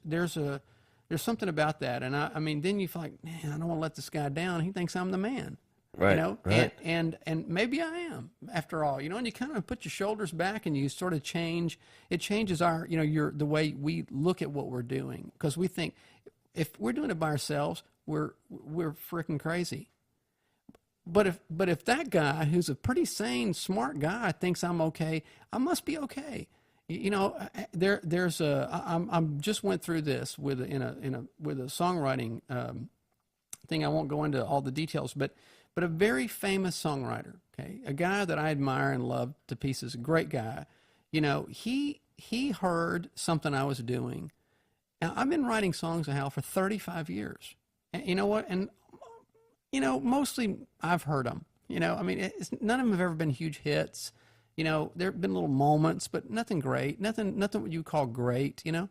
something about that. And I mean, then you feel like, man, I don't want to let this guy down. He thinks I'm the man. Right. You know, right. and maybe I am after all, you know, and you kind of put your shoulders back and you sort of change. It changes our, you know, the way we look at what we're doing, because we think if we're doing it by ourselves, we're freaking crazy. But if that guy, who's a pretty sane, smart guy, thinks I'm okay, I must be okay. You know, I'm just went through this with a songwriting thing. I won't go into all the details, but a very famous songwriter, okay, a guy that I admire and love to pieces, a great guy. You know, he heard something I was doing. Now, I've been writing songs, Hal, for 35 years. And you know what? And, you know, mostly I've heard them. You know, I mean, none of them have ever been huge hits. You know, there have been little moments, but nothing great, nothing what you call great, you know.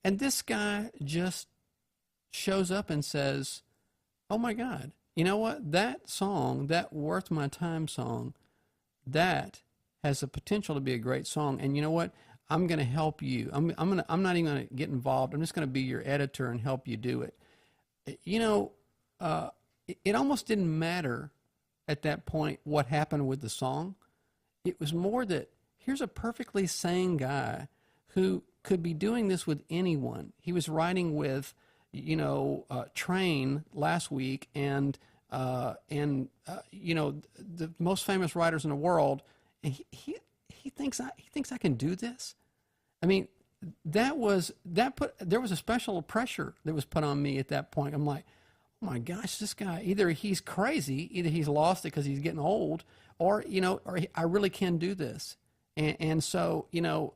And this guy just shows up and says, oh my God, you know what? That song, that Worth My Time song, that has the potential to be a great song. And you know what? I'm going to help you. I'm not even going to get involved. I'm just going to be your editor and help you do it. You know, it almost didn't matter at that point what happened with the song. It was more that here's a perfectly sane guy who could be doing this with anyone. He was writing with, you know, Train last week, and you know, the most famous writers in the world. And he thinks I can do this. I mean, there was a special pressure that was put on me at that point. I'm like, oh my gosh, this guy, either he's crazy, either he's lost it because he's getting old, or, you know, I really can do this. And so, you know,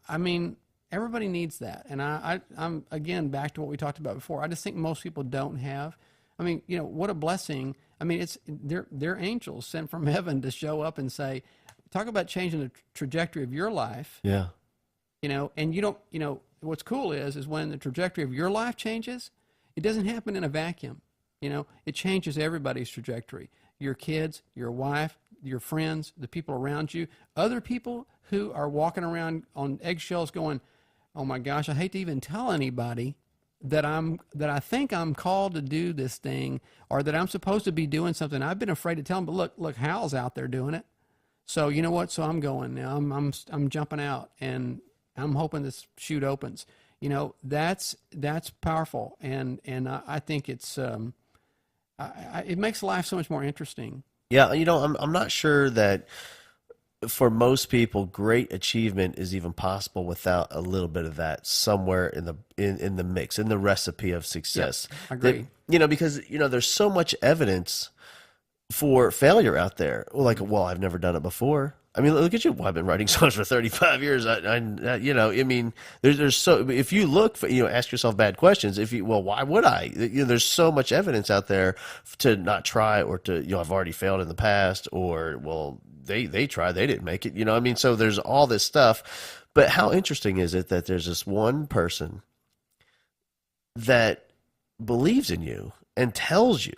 I mean, everybody needs that. And I'm again back to what we talked about before. I just think most people don't have. I mean, you know, what a blessing. I mean, they're angels sent from heaven to show up and say, talk about changing the trajectory of your life. Yeah. You know, and you don't, you know, what's cool is when the trajectory of your life changes, it doesn't happen in a vacuum. You know, it changes everybody's trajectory. Your kids, your wife, your friends, the people around you, other people who are walking around on eggshells going, oh my gosh, I hate to even tell anybody that I think I'm called to do this thing, or that I'm supposed to be doing something. I've been afraid to tell them, but look, Hal's out there doing it. So you know what? So I'm going now. I'm jumping out, and I'm hoping this chute opens. You know, that's powerful, and I think it's it makes life so much more interesting. Yeah, you know, I'm not sure that for most people, great achievement is even possible without a little bit of that somewhere in the mix, in the recipe of success. Yeah, I agree. That, you know, because, you know, there's so much evidence for failure out there. Like, well, I've never done it before. I mean, look at you. Well, I've been writing songs for 35 years. You know, I mean, there's so, if you look for, you know, ask yourself bad questions. Well, why would I? You know, there's so much evidence out there to not try, or to, you know, I've already failed in the past, or, well, they tried, they didn't make it, you know. I mean, so there's all this stuff. But how interesting is it that there's this one person that believes in you and tells you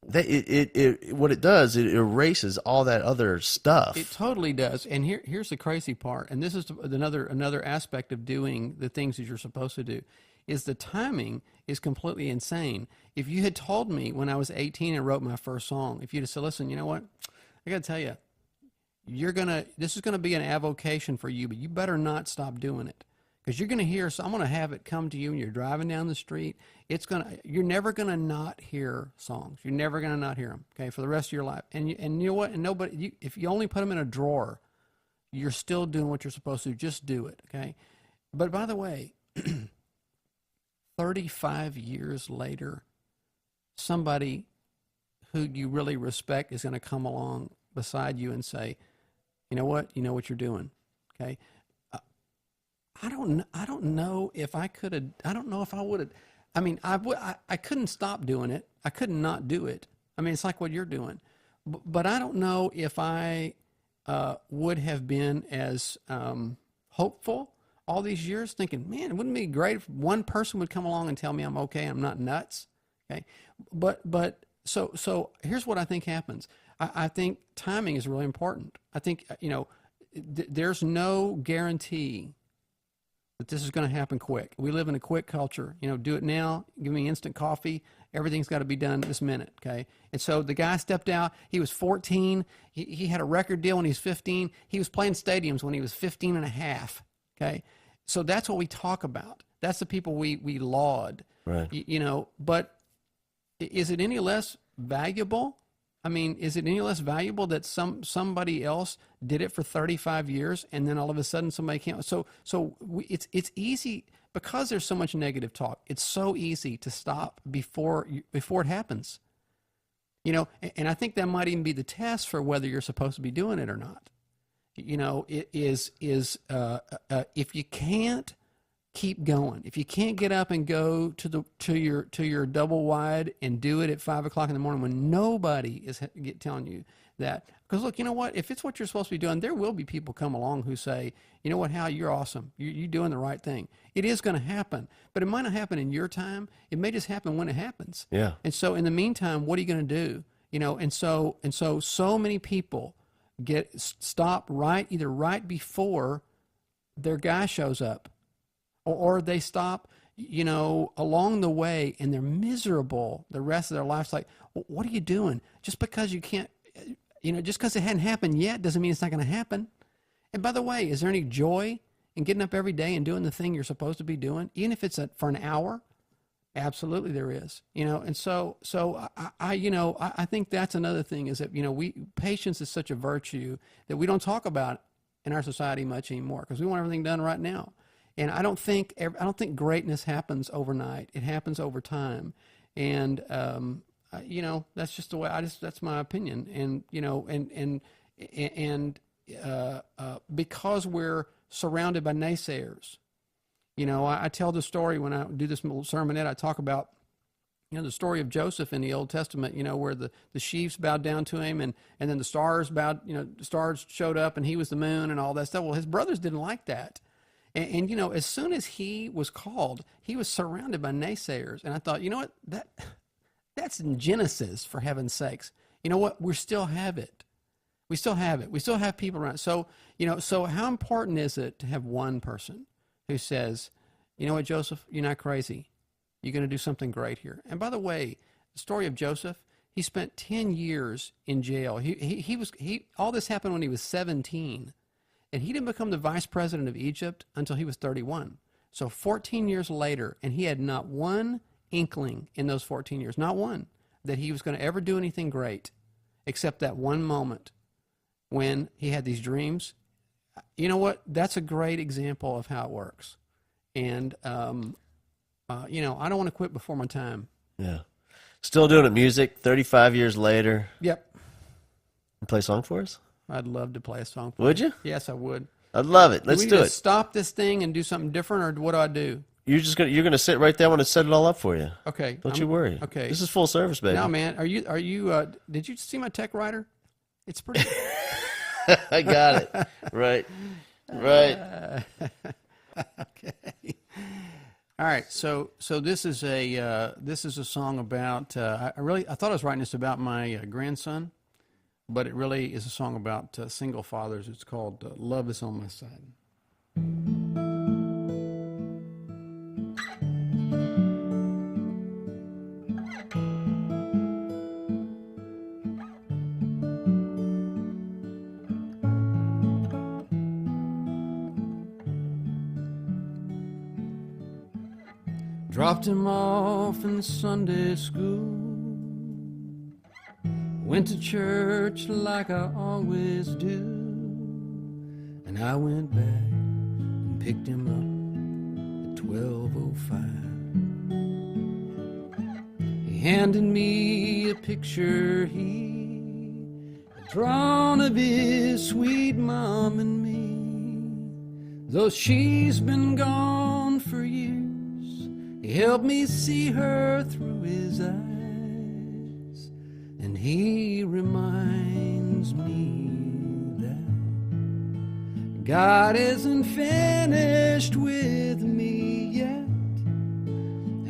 what it does, it erases all that other stuff. It totally does. And here's the crazy part. And this is another aspect of doing the things that you're supposed to do, is the timing is completely insane. If you had told me when I was 18 and wrote my first song, if you'd have said, listen, you know what, I got to tell you, this is gonna be an avocation for you, but you better not stop doing it, because you're gonna hear. So I'm gonna have it come to you when you're driving down the street. You're never gonna not hear songs. You're never gonna not hear them. Okay, for the rest of your life. And you know what? And if you only put them in a drawer, you're still doing what you're supposed to. Just do it. Okay. But by the way, 35 years later, somebody who you really respect is going to come along beside you and say, you know what you're doing. Okay. I don't know if I could have, I don't know if I would have, I mean, I couldn't stop doing it. I could not do it. I mean, it's like what you're doing, but I don't know if I would have been as hopeful all these years, thinking, man, wouldn't it be great if one person would come along and tell me I'm okay, I'm not nuts. Okay. But so here's what I think happens. I think timing is really important. I think, there's no guarantee that this is going to happen quick. We live in a quick culture. Do it now, give me instant coffee. Everything's got to be done this minute, okay? And so the guy stepped out. He was 14. He had a record deal when he was 15. He was playing stadiums when he was 15 and a half, okay? So that's what we talk about. That's the people we laud, right? But is it any less valuable? I mean, is it any less valuable that somebody else did it for 35 years and then all of a sudden somebody can't? It's easy because there's so much negative talk. It's so easy to stop before it happens. And I think that might even be the test for whether you're supposed to be doing it or not. It is if you can't keep going, if you can't get up and go to your double wide and do it at 5 o'clock in the morning when nobody is telling you that, because look, you know what, if it's what you're supposed to be doing, there will be people come along who say, you know what, Hal, you're awesome, you're doing the right thing. It is going to happen, but it might not happen in your time. It may just happen when it happens. Yeah. And so in the meantime, what are you going to do? And so many people stop either right before their guy shows up, or they stop, along the way, and they're miserable the rest of their life. It's like, what are you doing? Just because you can't, just because it hadn't happened yet doesn't mean it's not going to happen. And by the way, is there any joy in getting up every day and doing the thing you're supposed to be doing, even if it's for an hour? Absolutely there is, and so I think that's another thing, is that, patience is such a virtue that we don't talk about in our society much anymore, because we want everything done right now. And I don't think greatness happens overnight. It happens over time. And, that's just the way that's my opinion. And, because we're surrounded by naysayers, I tell the story when I do this little sermonette. I talk about, the story of Joseph in the Old Testament, where the sheaves bowed down to him, and then the stars stars showed up and he was the moon and all that stuff. Well, his brothers didn't like that. And as soon as he was called, he was surrounded by naysayers. And I thought, you know what, that's in Genesis, for heaven's sakes. You know what, we still have it. We still have it. We still have people around. So, so how important is it to have one person who says, you know what, Joseph, you're not crazy. You're going to do something great here. And by the way, the story of Joseph, he spent 10 years in jail. All this happened when he was 17. And he didn't become the vice president of Egypt until he was 31. So 14 years later, and he had not one inkling in those 14 years, not one, that he was going to ever do anything great, except that one moment when he had these dreams. You know what? That's a great example of how it works. And, I don't want to quit before my time. Yeah. Still doing it, music, 35 years later. Yep. You play a song for us? I'd love to play a song for Would you? Yes, I would. I'd love it. Let's do it. Stop this thing and do something different, or what do I do? You're gonna sit right there. I want to set it all up for you. Okay. Don't you worry. Okay. This is full service, baby. No, man. Are you? Did you see my tech writer? It's pretty. I got it. Right. Okay. All right, so this is a song about I thought I was writing this about my grandson, but it really is a song about single fathers. It's called "Love Is on My Side." Dropped him off in Sunday school. Went to church like I always do. And I went back and picked him up at 12:05. He handed me a picture he had drawn of his sweet mom and me. Though she's been gone for years, he helped me see her through his eyes, and he reminds me that God isn't finished with me yet,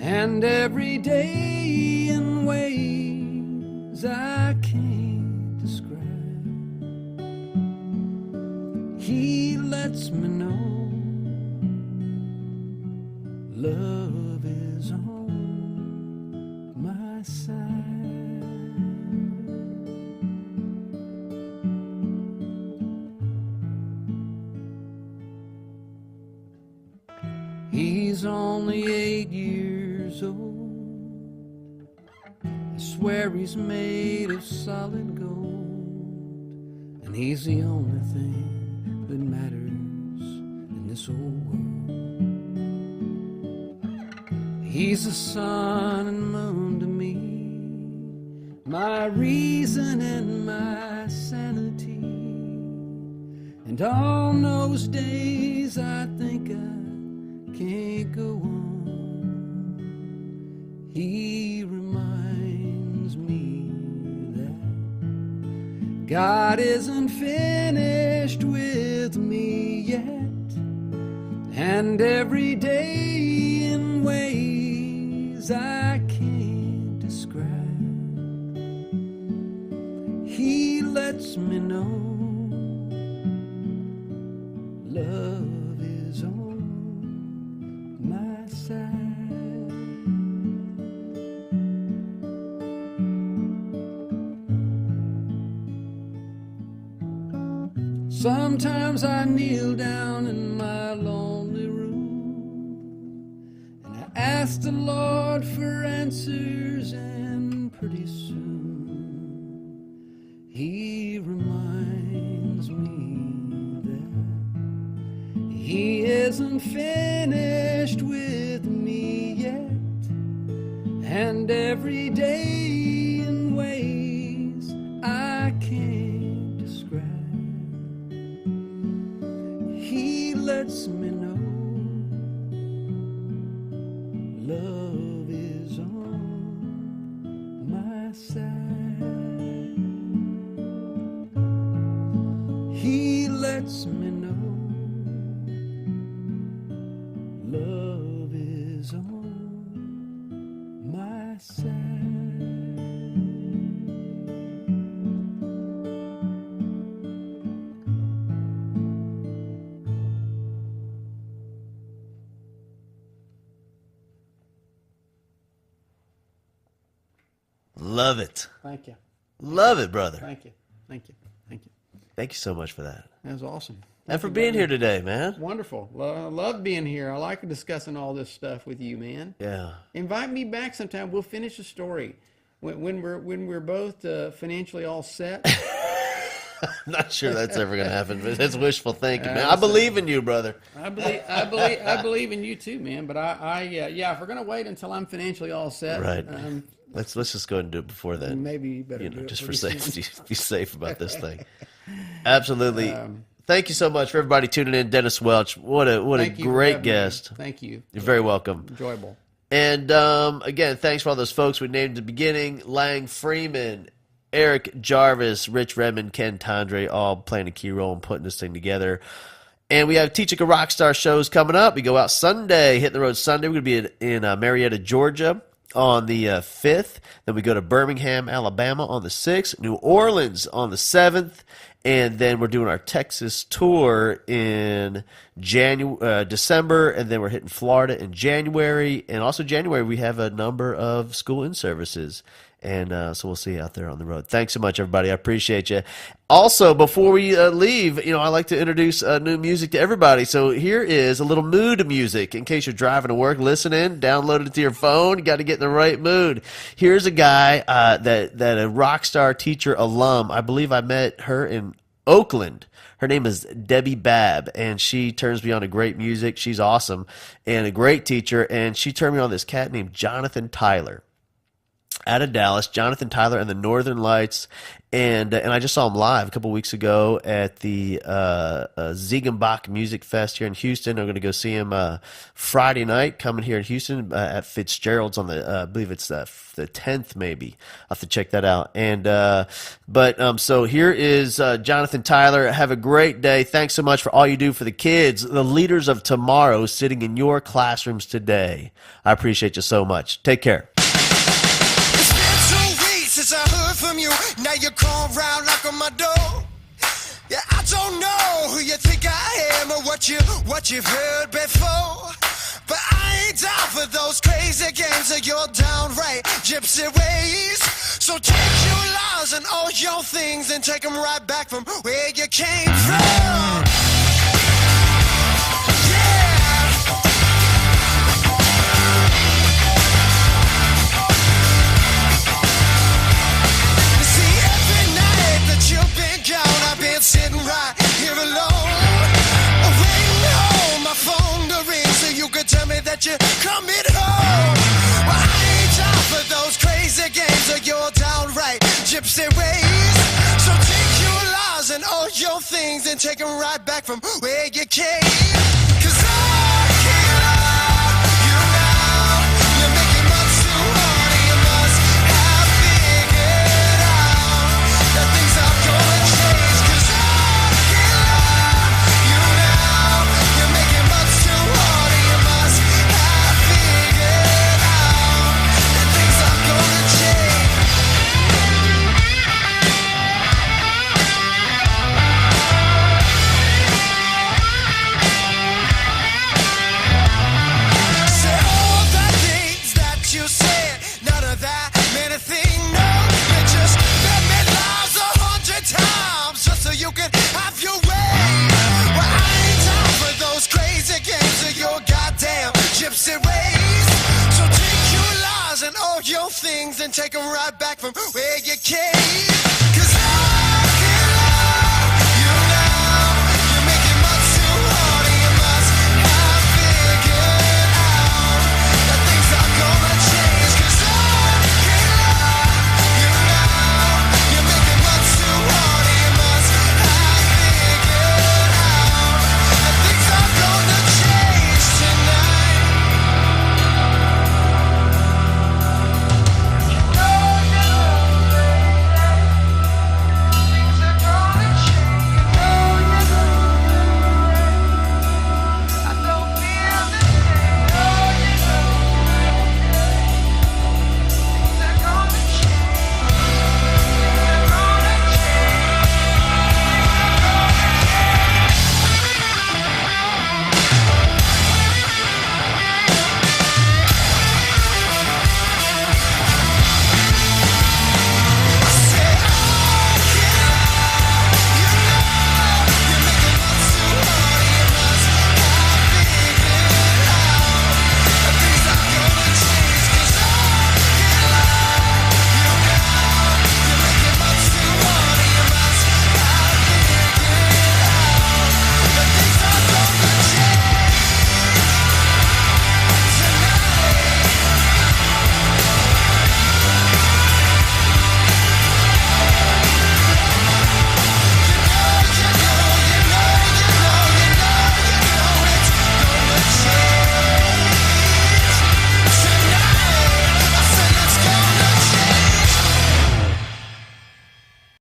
and every day in ways I can't describe, he lets me know love is on my side. He's only 8 years old. I swear he's made of solid gold, and he's the only thing that matters in this old world. He's the sun and moon to me, my reason and my sanity. And on those days I think I can't go on, he reminds me that God isn't finished with me yet, and every day in ways I can't describe, he lets me know love is on my side. Sometimes I kneel down in my lonely room and I ask the Lord for answers, and pretty soon he reminds me that he isn't finished with me yet, and every day in ways I can't describe, he lets me know love is on my side. He lets me know love is on my side. Love it. Thank you. Love it, brother. Thank you. Thank you. Thank you. Thank you so much for that. That was awesome. And for being here today, man. Wonderful. Love being here. I like discussing all this stuff with you, man. Yeah. Invite me back sometime. We'll finish the story when we're both financially all set. I'm not sure that's ever going to happen, but that's wishful thinking, man. I believe in you, brother. I believe in you too, man. But yeah, if we're gonna wait until I'm financially all set, Right. Let's just go ahead and do it before then. maybe you better do it just for pretty soon. safety. Be safe about this thing. Absolutely. Thank you so much for everybody tuning in. Dennis Welch, what a Thank you for great having me. guest. Thank you. You're very welcome. Enjoyable. And again, thanks for all those folks we named at the beginning: Lang Freeman, Eric Jarvis, Rich Redmond, Ken Tondre, all playing a key role in putting this thing together. And we have Teach Like a Rockstar shows coming up. We go out Sunday, hitting the road Sunday. We're going to be in Marietta, Georgia on the 5th. Then we go to Birmingham, Alabama on the 6th, New Orleans on the 7th, and then we're doing our Texas tour in December, and then we're hitting Florida in January. And also January, we have a number of school in-services. And so we'll see you out there on the road. Thanks so much, everybody. I appreciate you. Also, before we leave, I like to introduce new music to everybody. So here is a little mood music. In case you're driving to work, listening, download it to your phone. You got to get in the right mood. Here's a guy that a Rockstar Teacher alum. I believe I met her in Oakland. Her name is Debbie Babb, and she turns me on to great music. She's awesome and a great teacher. And she turned me on to this cat named Jonathan Tyler. Out of Dallas, Jonathan Tyler and the Northern Lights, and I just saw him live a couple weeks ago at the Ziegenbach Music Fest here in Houston. I'm going to go see him Friday night, coming here in Houston at Fitzgerald's on the I believe it's the 10th maybe. I'll have to check that out. And so here is Jonathan Tyler. Have a great day. Thanks so much for all you do for the kids, the leaders of tomorrow, sitting in your classrooms today. I appreciate you so much. Take care. Since I heard from you, now you come round, knock on my door. Yeah, I don't know who you think I am or what you've heard before. But I ain't down for those crazy games of your downright gypsy ways. So take your lies and all your things and take them right back from where you came from. Sitting right here alone, waiting on my phone to ring so you could tell me that you're coming home. Well, I ain't down for those crazy games of your downright gypsy ways. So take your lies and all your things and take them right back from where you came. 'Cause I can't love you now. You're making much too hard and you must have figured out that things are gonna change. You can have your way. Well, I ain't down for those crazy games of your goddamn gypsy ways. So take your lies and all your things and take them right back from where you came.